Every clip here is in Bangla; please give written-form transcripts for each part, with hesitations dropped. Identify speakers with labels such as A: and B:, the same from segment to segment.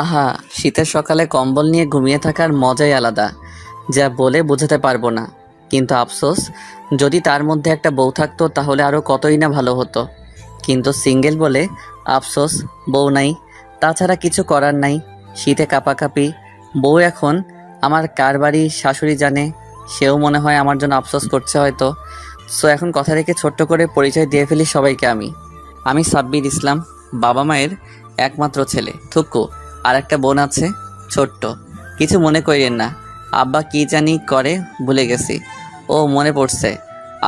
A: আহা, শীতের সকালে কম্বল নিয়ে ঘুমিয়ে থাকার মজাই আলাদা, যা বলে বোঝাতে পারবো না। কিন্তু আফসোস, যদি তার মধ্যে একটা বউ থাকতো তাহলে আরও কতই না ভালো হতো। কিন্তু সিঙ্গেল বলে আফসোস, বউ নাই। তাছাড়া কিছু করার নাই। শীতে কাঁপাকাঁপি। বউ এখন আমার কার বাড়ি শাশুড়ি জানে, সেও মনে হয় আমার জন্য আফসোস করছে হয়তো। সো এখন কথা রেখে ছোট্ট করে পরিচয় দিয়ে ফেলি সবাইকে। আমি সাব্বির ইসলাম, বাবা মায়ের একমাত্র ছেলে থুকু। আর একটা বোন আছে, ছোট্ট। কিছু মনে করেন না, আব্বা কি জানি করে ভুলে গেছি। ও মনে পড়ছে,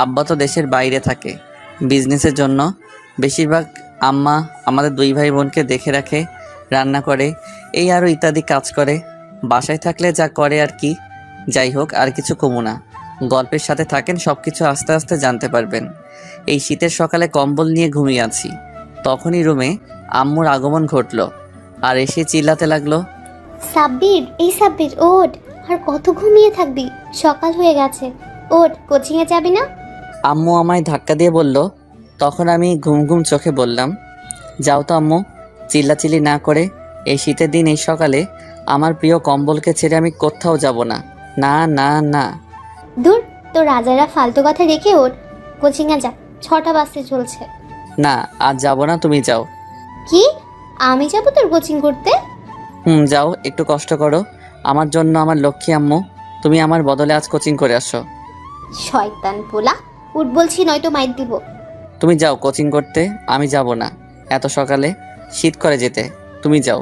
A: আব্বা তো দেশের বাইরে থাকে বিজনেসের জন্য। বেশিরভাগ আম্মা আমাদের দুই ভাই বোনকে দেখে রাখে, রান্না করে, এই আরও ইত্যাদি কাজ করে। বাসায় থাকলে যা করে আর কি। যাই হোক, আর কিছু কমু না। গল্পের সাথে থাকেন, সব কিছু আস্তে আস্তে জানতে পারবেন। এই শীতের সকালে কম্বল নিয়ে ঘুমিয়ে আছি, তখনই রুমে আম্মুর আগমন ঘটল। আর এসে চিল্লাতে লাগলো,
B: সাব্বির, এই সাব্বির ওঠ। আর কত ঘুমিয়ে থাকবি? সকাল হয়ে গেছে, ওঠ, কোচিংয়ে যাবি না?
A: আম্মু আমায় ধাক্কা দিয়ে বলল। তখন আমি ঘুম ঘুম চোখে বললাম, যাও তো আম্মু। চিল্লাচিল্লি না করে, এই শীতের দিন এই সকালে আমার প্রিয় কম্বলকে ছেড়ে আমি কোথাও যাব না। না না না।
B: দূর, তোর রাজারা ফালতু কথা রেখে ওঠ, কোচিংয়ে যা, 6টা বাজতে চলছে।
A: না, আজ যাব না, তুমি যাও।
B: কি? আমি যাব তোর কোচিং করতে?
A: যাও, একটু কষ্ট করো আমার জন্য, আমার লক্ষ্মী আম্মু। তুমি আমার বদলে আজ কোচিং করে আসো।
B: শয়তান পোলা, উঠ বলছি, নয়তো মাইর দিব।
A: তুমি যাও কোচিং করতে, আমি যাব না। এত সকালে শীত করে যেতে, তুমি যাও।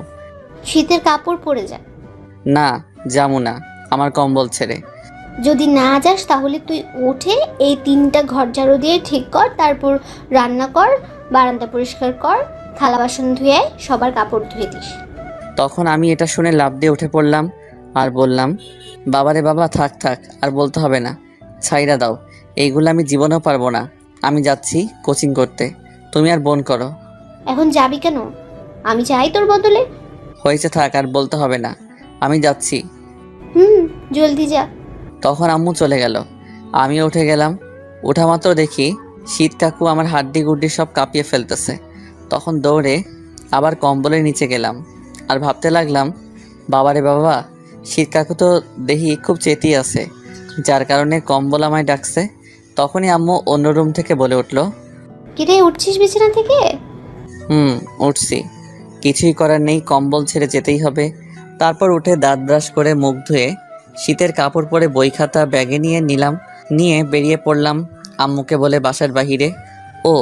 B: শীতের কাপড় পরে যা।
A: না, যাবো না, আমার কম্বল ছেড়ে।
B: যদি না যাস তাহলে তুই উঠে এই 3টা ঘর ঝাড়ু দিয়ে ঠিক কর, তারপর রান্না কর, বারান্দা পরিষ্কার কর, থালা বাসন ধুয়ে সবার কাপড় ধুয়ে দিস।
A: তখন আমি এটা শুনে লাফ দিয়ে উঠে পড়লাম আর বললাম, বাবারে বাবা, থাক থাক, আর বলতে হবে না, ছাইরা দাও। এইগুলো আমি জীবনেও পারবো না। আমি যাচ্ছি কোচিং করতে, তুমি আর বোন করো।
B: এখন যাবি কেন? আমি চাই তোর বদলে।
A: হয়েছে, থাক, আর বলতে হবে না, আমি যাচ্ছি।
B: জলদি যা।
A: তখন আম্মু চলে গেল, আমিও উঠে গেলাম। ওঠা মাত্র দেখি শীত কাকু আমার হাড্ডি গুড্ডি সব কাঁপিয়ে ফেলতেছে। তখন দৌড়ে আবার কম্বলের নিচে গেলাম আর ভাবতে লাগলাম, বাবারে বাবা, শীত কাকু তো দেখি খুব চেতি আছে, যার কারণে কম্বল আমায় ডাকছে। তখনই আম্মু অন্য রুম থেকে বলে উঠল,
B: কিরে, উঠছিস বিছানা থেকে?
A: উঠছি। কিছুই করার নেই, কম্বল ছেড়ে যেতেই হবে। তারপর উঠে দাঁত ব্রাশ করে মুখ ধুয়ে শীতের কাপড় পরে বই খাতা ব্যাগে নিয়ে বেরিয়ে পড়লাম আম্মুকে বলে বাসার বাহিরে। ও,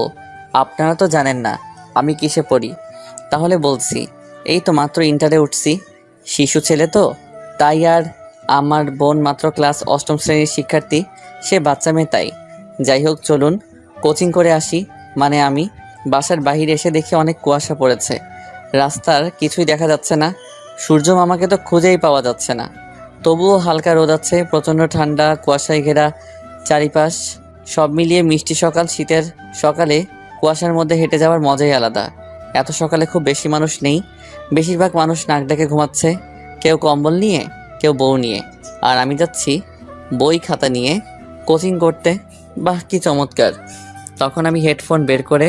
A: আপনারা তো জানেন না আমি কিসে পড়ি, তাহলে বলছি। এই তো মাত্র ইন্টারে উঠছি, শিশু ছেলে তো তাই। আর আমার বোন মাত্র ক্লাস 8ম শ্রেণীর শিক্ষার্থী, সে বাচ্চা মেয়ে তাই। যাই হোক, চলুন কোচিং করে আসি। মানে আমি বাসার বাহিরে এসে দেখি অনেক কুয়াশা পড়েছে, রাস্তার কিছুই দেখা যাচ্ছে না। সূর্য মামাকে তো খুঁজেই পাওয়া যাচ্ছে না। তবুও হালকা রোদ আছে, প্রচণ্ড ঠান্ডা, কুয়াশায় ঘেরা চারিপাশ। সব মিলিয়ে মিষ্টি সকাল। শীতের সকালে কুয়াশার মধ্যে হেঁটে যাওয়ার মজাই আলাদা। এত সকালে খুব বেশি মানুষ নেই, বেশিরভাগ মানুষ নাক ডেকে ঘুমাচ্ছে, কেউ কম্বল নিয়ে, কেউ বউ নিয়ে। আর আমি যাচ্ছি বই খাতা নিয়ে কোচিং করতে। বাহ, কি চমৎকার! তখন আমি হেডফোন বের করে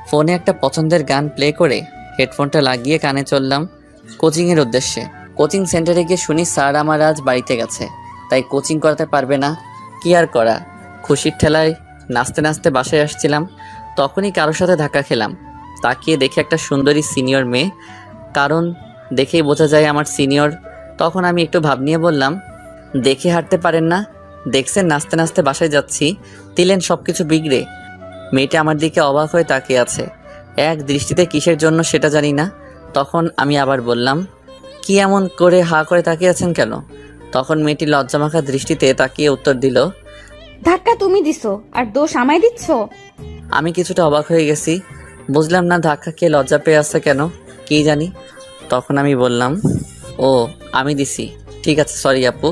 A: ফোনে একটা পছন্দের গান প্লে করে হেডফোনটা লাগিয়ে কানে চললাম কোচিংয়ের উদ্দেশ্যে। কোচিং সেন্টারে গিয়ে শুনি স্যার আমার আজ বাড়িতে গেছে, তাই কোচিং করাতে পারবে না। কি আর করা, খুশির ঠেলায় নাচতে নাচতে বাসায় আসছিলাম, তখনই কারোর সাথে ধাক্কা খেলাম। তাকিয়ে দেখে একটা সুন্দরী সিনিয়র মেয়ে, কারণ দেখেই বোঝা যায় আমার সিনিয়র। তখন আমি একটু ভাব নিয়ে বললাম, দেখে হাঁটতে পারেন না? দেখছেন নাচতে নাচতে বাসায় যাচ্ছি, দিলেন সব কিছু বিগড়ে। মেয়েটা আমার দিকে অবাক হয়ে তাকিয়ে আছে, এক দৃষ্টিতে কিসের জন্য সেটা জানি না। তখন আমি আবার বললাম, কি এমন করে হা করে তাকিয়ে আছেন কেন? তখন মেয়েটি লজ্জামাখা দৃষ্টিতে তাকিয়ে উত্তর দিল,
C: ধাক্কা তুমি দিছো আর দোষ আমায় দিচ্ছ?
A: আমি কিছুটা অবাক হয়ে গেছি, বুঝলাম না ধাক্কা খেয়ে লজ্জা পেয়ে আসছে কেন, কি জানি। তখন আমি বললাম, ও আমি দিছি, ঠিক আছে, সরি আপু।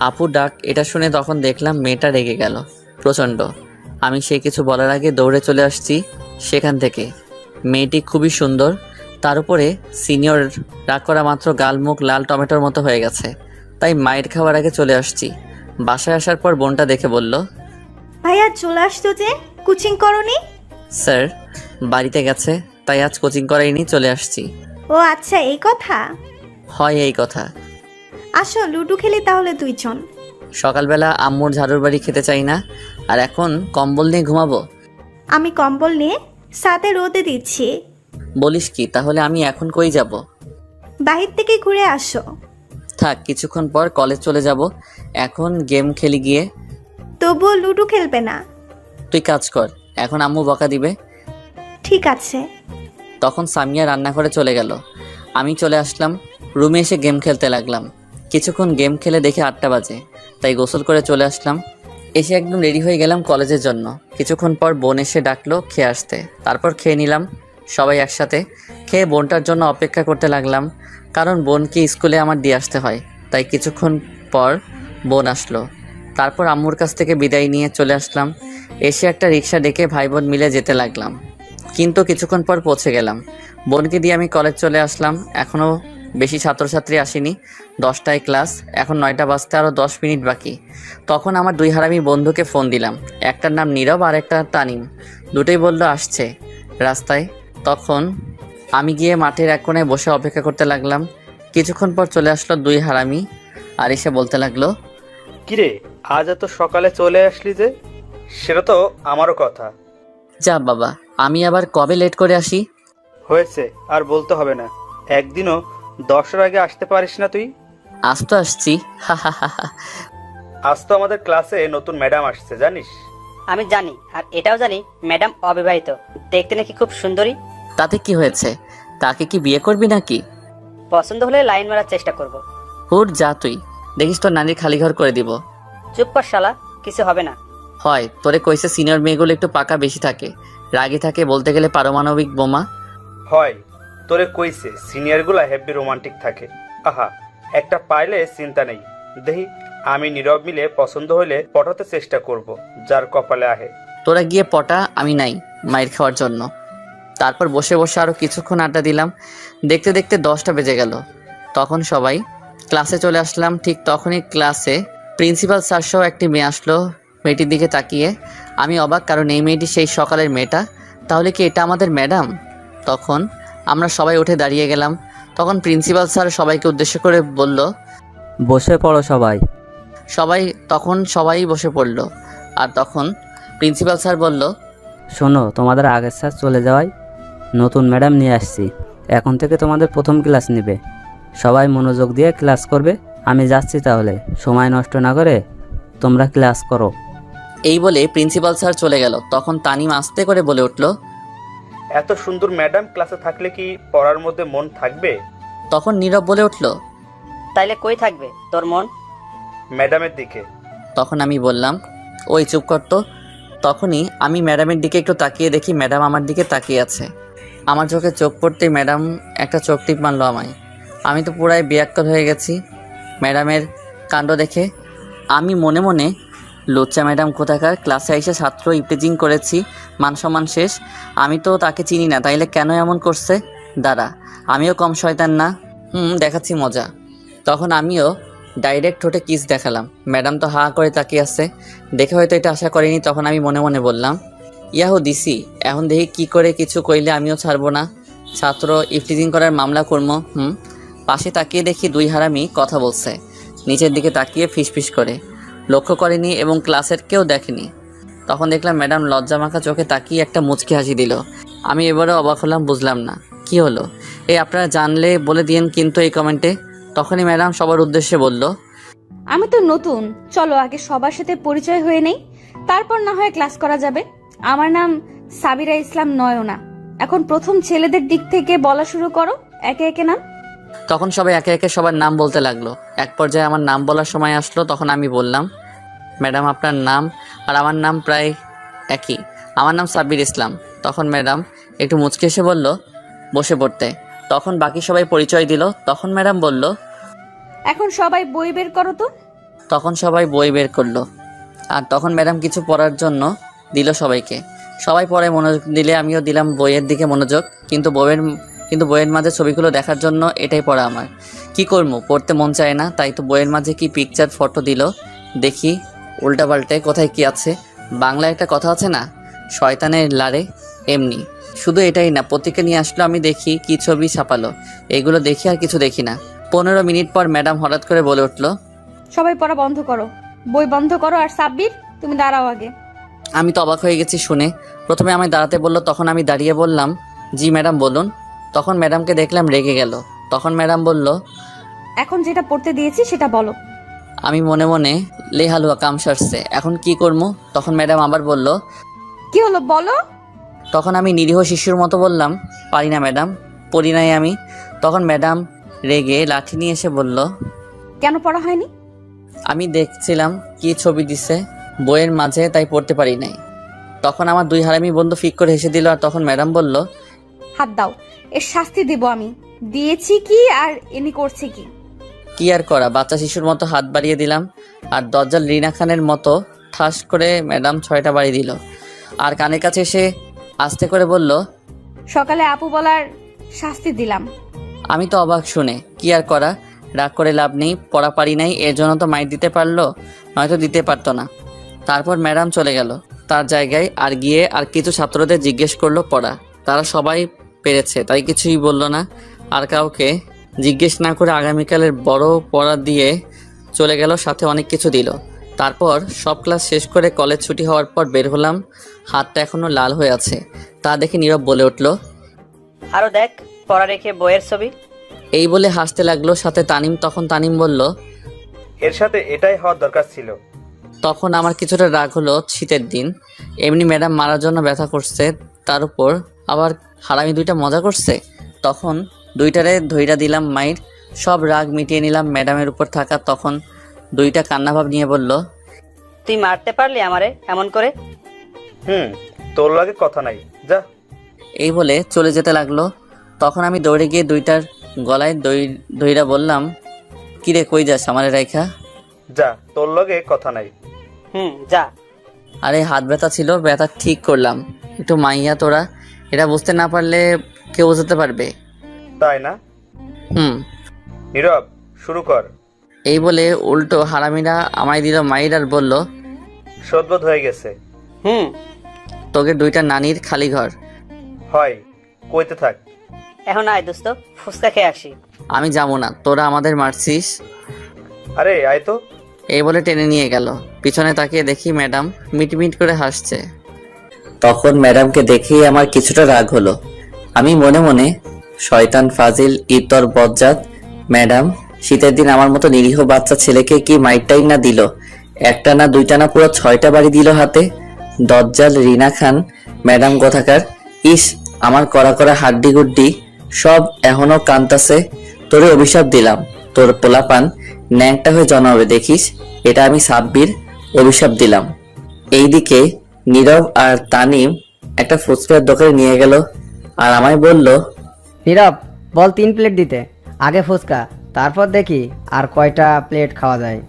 A: আপু ডাক এটা শুনে তখন দেখলাম মেয়েটা রেগে গেল প্রচণ্ড। আমি সে কিছু বলার আগে দৌড়ে চলে আসছি সেখান থেকে। মেয়েটি খুবই সুন্দর, তার উপরে সিনিয়র। রাগ করা মাত্র গাল মুখ লাল টমেটোর মতো হয়ে গেছে, তাই মায়ের খাওয়ার আগে চলে আসছি। বাসায় আসার পর বোনটা দেখে বলল,
C: ভাইয়া চলে আসতো যে, কোচিং করনি?
A: স্যার বাড়িতে গেছে, তাই আজ কোচিং করাইনি, চলে আসছি।
C: ও আচ্ছা, এই কথা।
A: হয় এই কথা।
C: আসো লুডো খেলি তাহলে দুইজন।
A: সকালবেলা আম্মুর ঝাড়ুর বাড়ি খেতে চাই না, আর এখন কম্বল নিয়ে ঘুমাবো?
C: আমি কম্বল নিয়ে সাথে রোদে দিচ্ছি।
A: বলিস কি? তাহলে আমি এখন কই যাব?
C: বাহির থেকে ঘুরে আসো।
A: থাক, কিছুক্ষণ পর কলেজ চলে যাব, এখন গেম খেলি গিয়ে।
C: তবুও লুডো খেলবে না?
A: তুই কাজ কর, এখন আম্মু বকা দিবে।
C: ঠিক আছে।
A: তখন সামিয়া রান্নাঘরে চলে গেল, আমি চলে আসলাম রুমে, এসে গেম খেলতে লাগলাম। কিছুক্ষণ গেম খেলে দেখে 8টা বাজে, তাই গোসল করে চলে আসলাম। এসে একদম রেডি হয়ে গেলাম কলেজের জন্য। কিছুক্ষণ পর বোন এসে ডাকলো খেয়ে আসতে, তারপর খেয়ে নিলাম সবাই একসাথে। খেয়ে বোনটার জন্য অপেক্ষা করতে লাগলাম, কারণ বোনকে স্কুলে আমার দিয়ে আসতে হয়। তাই কিছুক্ষণ পর বোন আসলো, তারপর আম্মুর কাছ থেকে বিদায় নিয়ে চলে আসলাম। এসে একটা রিক্সা ডেকে ভাই বোন মিলে যেতে লাগলাম, কিন্তু কিছুক্ষণ পর পৌঁছে গেলাম। বোনকে দিয়ে আমি কলেজ চলে আসলাম। এখনও বেশি ছাত্রছাত্রী আসেনি, 10টায় ক্লাস, এখন 9টা বাজতে আরও 10 মিনিট বাকি। তখন আমার 2 হারামি বন্ধুকে ফোন দিলাম, একটার নাম নীরব আর একটা তানিম। দুটোই বলল আসছে রাস্তায়। তখন আমি গিয়ে মাঠের এক কোণায় বসে অপেক্ষা করতে লাগলাম। কিছুক্ষণ পর চলে আসলো 2 হারামি আর এসে বলতে লাগলো,
D: কিরে, আজ এত সকালে চলে আসলি যে? সেটা তো আমারও কথা।
A: যা বাবা, আমি আবার কবে লেট করে আসি?
D: হয়েছে, আর বলতে হবে না। একদিনও 10টার আগে আসতে পারিস না তুই?
A: আজ তো আসছি, হা হা হা হা।
D: আজ তো আমাদের ক্লাসে নতুন ম্যাডাম আসছে, জানিস?
E: আমি জানি, আর এটাও জানি ম্যাডাম অবিবাহিত, দেখতে নাকি খুব সুন্দরী।
A: তাতে কি হয়েছে? তাকে কি বিয়ে করবি নাকি?
E: পছন্দ হলে লাইন মারার চেষ্টা করব।
A: হুট যা, তুই দেখিস তোর নানির খালি ঘর করে দিব।
E: চুপ কর শালা, কিছু হবে না।
A: হয়, তোরে কইছে সিনিয়র মেয়েগুলো একটু পাকা বেশি থাকে, রাগী থাকে, বলতে গেলে পারমাণবিক বোমা।
D: হয়, তোরে কইছে সিনিয়রগুলা হেভি রোমান্টিক থাকে। আহা, একটা পাইলে চিন্তা নেই। দেখি আমি নীরব মিলে পছন্দ হইলে পটাতে চেষ্টা করব, যার কপালে আহে।
A: তোরা গিয়ে পটা, আমি নাই মাইর খাওয়ার জন্য। তারপর বসে বসে আরও কিছুক্ষণ আড্ডা দিলাম। দেখতে দেখতে 10টা বেজে গেল। তখন সবাই ক্লাসে চলে আসলাম। ঠিক তখনই ক্লাসে প্রিন্সিপাল স্যার সহ একটি মেয়ে আসলো। মেয়েটির দিকে তাকিয়ে আমি অবাক, কারণ এই মেয়েটি সেই সকালের মেয়েটা। তাহলে কি এটা আমাদের ম্যাডাম? তখন আমরা সবাই উঠে দাঁড়িয়ে গেলাম। তখন প্রিন্সিপাল স্যার সবাইকে উদ্দেশ্য করে বলল,
F: বসে পড়ো সবাই।
A: সবাই বসে পড়ল। আর তখন প্রিন্সিপাল স্যার বলল,
F: শোনো, তোমাদের আগের স্যার চলে যাওয়ায় নতুন ম্যাডাম নিয়ে আসছি। এখন থেকে তোমাদের প্রথম ক্লাস নেবে। সবাই মনোযোগ দিয়ে ক্লাস করবে। আমি যাচ্ছি তাহলে, সময় নষ্ট না করে তোমরা ক্লাস করো।
A: এই বলে প্রিন্সিপাল স্যার চলে গেল। তখন তানিম আস্তে করে বলে উঠল,
D: এত সুন্দর ম্যাডাম ক্লাসে থাকলে কি পড়ার মধ্যে মন থাকবে?
A: তখন নীরব বলে উঠল,
E: তাইলে কই থাকবে তোর মন?
D: ম্যাডামের দিকে।
A: তখন আমি বললাম, ওই চুপ কর তো। তখনই আমি ম্যাডামের দিকে একটু তাকিয়ে দেখি ম্যাডাম আমার দিকে তাকিয়ে আছে। আমার চোখে চোখ পড়তেই ম্যাডাম একটা চোখ টিপ মারলো আমায়। আমি তো পুরাই বেয়াক্কেল হয়ে গেছি ম্যাডামের কাণ্ড দেখে। আমি মনে মনে, লুচ্চা ম্যাডাম কোথাকার, ক্লাসে এসে ছাত্র ইপটিজিং করেছি, মান সম্মান শেষ। আমি তো তাকে চিনি না, তাইলে কেন এমন করছে? দাঁড়া, আমিও কম শয়তান না, দেখাচ্ছি মজা। তখন আমিও ডাইরেক্ট ঠোঁটে কিস দেখালাম। ম্যাডাম তো হা করে তাকিয়ে আছে, দেখে হয়তো এটা আশা করিনি। তখন আমি মনে মনে বললাম, ইয়াহু দিছি, এখন দেখি কি করে কিছু কইলে আমিও ছাড়বো না, ছাত্র ইফটিজিং করার মামলা করবো। পাশে তাকিয়ে দেখি 2 হারামি কথা বলছে, নিচের দিকে তাকিয়ে ফিসফিস করে। লক্ষ্য করেনি এবং ক্লাসের কেউ দেখেনি। তখন দেখলাম ম্যাডাম লজ্জামাখা চোখে তাকিয়ে একটা মুচকি হাসি দিল। আমি এবারে অবাক হলাম, বুঝলাম না কি হলো। আপনারা জানলে বলে দিয়েন কিন্তু এই কমেন্টে। তখনই ম্যাডাম সবার উদ্দেশ্যে বলল,
G: আমি তো নতুন, চলো আগে সবার সাথে পরিচয় হয়ে নেই, তারপর না হয় ক্লাস করা যাবে। আমার নাম সাবিরা ইসলাম নয়না। এখন প্রথম ছেলেদের দিক থেকে বলা শুরু করো, একে একে নাম।
A: তখন সবাই একে একে সবার নাম বলতে লাগলো। এক পর্যায়ে আমার নাম বলার সময় আসলো। তখন আমি বললাম, ম্যাডাম আপনার নাম? আর আমার নাম প্রায় একই, আমার নাম সাব্বির ইসলাম। তখন ম্যাডাম একটু মুচকে এসে বলল, বসে পড়তে। তখন বাকি সবাই পরিচয় দিল। তখন ম্যাডাম বলল,
G: এখন সবাই বই বের করো তো।
A: তখন সবাই বই বের করলো। আর তখন ম্যাডাম কিছু পড়ার জন্য দিল সবাইকে। সবাই পড়ায় মনোযোগ দিলে আমিও দিলাম বইয়ের দিকে মনোযোগ। কিন্তু বইয়ের মাঝে ছবিগুলো দেখার জন্য এটাই পড়া আমার। কি করবো, পড়তে মন চায় না, তাই তো বইয়ের মাঝে কি পিকচার ফটো দিল। দেখি উল্টাপাল্টে কোথায় কি আছে। বাংলা একটা কথা আছে না, শয়তানের লারে, এমনি। শুধু এটাই না, পত্রিকা নিয়ে আসলো, আমি দেখি কি ছবি ছাপালো। এগুলো দেখি আর কিছু দেখি না। 15 মিনিট পর ম্যাডাম হঠাৎ করে বলে উঠল,
G: সবাই পড়া বন্ধ করো, বই বন্ধ করো। আর সাব্বির, তুমি দাঁড়াও আগে।
A: আমি তো অবাক হয়ে গেছি শুনে। প্রথমে আমায় দাঁড়াতে বললো, তখন আমি দাঁড়িয়ে বললাম, জি ম্যাডাম বলুন। তখন ম্যাডামকে দেখলাম রেগে গেল। তখন ম্যাডাম বলল,
G: এখন যেটা পড়তে দিয়েছি সেটা বলো।
A: আমি মনে মনে লে হালুয়া কাম সারছে, এখন কি করবো? তখন ম্যাডাম আবার বলল।
G: কি হলো বলো।
A: তখন আমি নিরীহ শিশুর মতো বললাম, পারি না ম্যাডাম, পড়ি নাই আমি। তখন ম্যাডাম রেগে লাঠি নিয়ে এসে বলল,
G: কেন পড়া হয়নি?
A: আমি দেখছিলাম কি ছবি দিছে বইয়ের মাঝে, তাই পড়তে পারি নাই। তখন আমার দুই হারামি বন্ধু ফিক করে হেসে দিল। আর তখন ম্যাডাম বলল,
G: হাত দাও, এর শাস্তি দেব আমি। দিয়েছি কি আর এনি করছে কি?
A: কি আর করা, বাচ্চা শিশুর মতো হাত বাড়িয়ে দিলাম। আর দজ্জাল রিনা খানের মতো ঠাস করে ম্যাডাম 6টা বাড়ি দিল। আর কানের কাছে এসে আস্তে করে বলল,
G: সকালে আপু বলার শাস্তি দিলাম।
A: আমি তো অবাক শুনে। কি আর করা, রাগ করে লাভ নেই, পড়া পারি নাই, এর জন্য তো মাইর দিতে পারলো, নয়তো দিতে পারতো না। তারপর ম্যাডাম চলে গেল তার জায়গায়। আর গিয়ে আর কিছু ছাত্রদের জিজ্ঞেস করলো পড়া। তারা সবাই পেরেছে, তাই কিছুই বলল না। আর কাউকে জিজ্ঞেস না করে আগামীকালের বড় পড়া দিয়ে চলে গেল, সাথে অনেক কিছু দিল। তারপর সব ক্লাস শেষ করে কলেজ ছুটি হওয়ার পর বের হলাম। হাতটা এখনো লাল হয়ে আছে। তা দেখে নীরব বলে উঠল,
E: আরো দেখ, পড়া রেখে বইয়ের ছবি।
A: এই বলে হাসতে লাগলো সাথে তানিম। তখন তানিম বলল,
D: এর সাথে এটাই হওয়ার দরকার ছিল।
A: তখন আমার কিছুটা রাগ হলো। শীতের দিন, এমনি ম্যাডাম মারার জন্য ব্যথা করছে, তার উপর আবার হারামি দুইটা মজা করছে। তখন দুইটারে ধইরা দিলাম মাইর। সব রাগ মিটিয়ে নিলাম ম্যাডামের উপর থাকা। তখন দুইটা কান্নাভাব নিয়ে বলল,
E: তুই মারতে পারলি আমারে এমন করে?
D: তোর লাগে কথা নাই, যা।
A: এই বলে চলে যেতে লাগলো। তখন আমি দৌড়ে গিয়ে দুইটার গলায় দইরা বললাম, কিরে কই যাস আমারে রাইখা?
D: যা, তোর লগে কথা নাই।
E: যা।
A: আরে হাত ব্যথা ছিল, ব্যথা ঠিক করলাম। একটু মাইয়া তোরা, এটা বুঝতে না পারলে কেউ বোঝাতে পারবে?
D: তাই না? নীরব, শুরু কর।
A: এই বলে উল্টো হারামিরা আমায় দিল মাইর আর বলল,
D: সদবোধ হয়ে গেছে।
A: তোকে দুইটা নানির খালি ঘর।
D: হয়, কইতে থাক।
E: এখন আয় দোস্ত, ফুচকা খেয়ে আসি।
A: আমি যাবো না, তোরা আমাদের মারছিস।
D: আরে আয় তো।
A: এই বলে টেনে নিয়ে গেল। পিছনে তাকিয়ে দেখি ম্যাডাম মিটমিট করে হাসছে। তখন ম্যাডামকে দেখেই আমার কিছুটা রাগ হলো। আমি মনে মনে, শয়তান ফাজিল ইতর বজ্জাত ম্যাডাম, শীতের দিন আমার মতো নিরীহ বাচ্চা ছেলেকে কি মাইরটাই না দিল, একটা না দুইটা না পুরো 6টা বাড়ি দিল হাতে। দজ্জাল রিনা খান ম্যাডাম কোথাকার। ইস, আমার করা করা হাড্ডি গুড্ডি সব এখনো কান্তাছে। তোরে অভিশাপ দিলাম, তোর পোলাপান ন্যাংটা হয়ে জন্মাবে দেখিস। এটা আমি সাব্বির অভিশাপ দিলাম। এইদিকে নীরব আর তানিম একটা ফুচকার দোকানে নিয়ে গেল আর আমায় বলল,
H: নীরব, বল 3 প্লেট দিতে। আগে ফুচকা, তারপর দেখি আর কয়টা প্লেট খাওয়া যায়।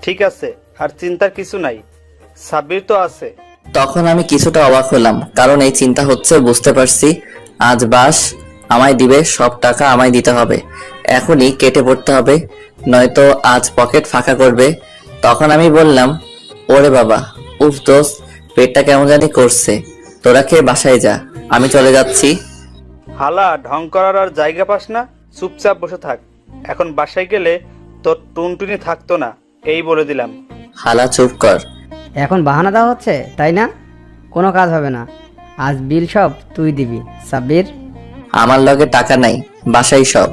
D: ঠিক আছে, আর চিন্তার কিছু নাই, সাব্বির তো আছে।
A: তখন আমি কিছুটা অবাক হলাম, কারণ এই চিন্তা হচ্ছে বুঝতে পারছি আজ বাস আমায় দিবে, সব টাকা আমায় দিতে হবে, এখনই কেটে পড়তে হবে, নয়তো আজ পকেট ফাঁকা করবে। তখন আমি বললাম, ওরে বাবা, উফ দোস্ত, পেটটা কেমন জানি করছে, তোরা খেয়ে বাসায় যা, আমি চলে যাচ্ছি।
D: হালা, ঢং করার আর জায়গা পাস না, চুপচাপ বসে থাক। এখন বাসায় গেলে তোর টুনটুনি থাকতো না, এই বলে দিলাম।
A: হালা চুপ কর।
H: এখন বাহানা দেওয়া হচ্ছে, তাই না? কোনো কাজ হবে না, আজ বিল সব তুই দিবি সাব্বির।
A: আমার লগে টাকা নাই, বাসায় সব।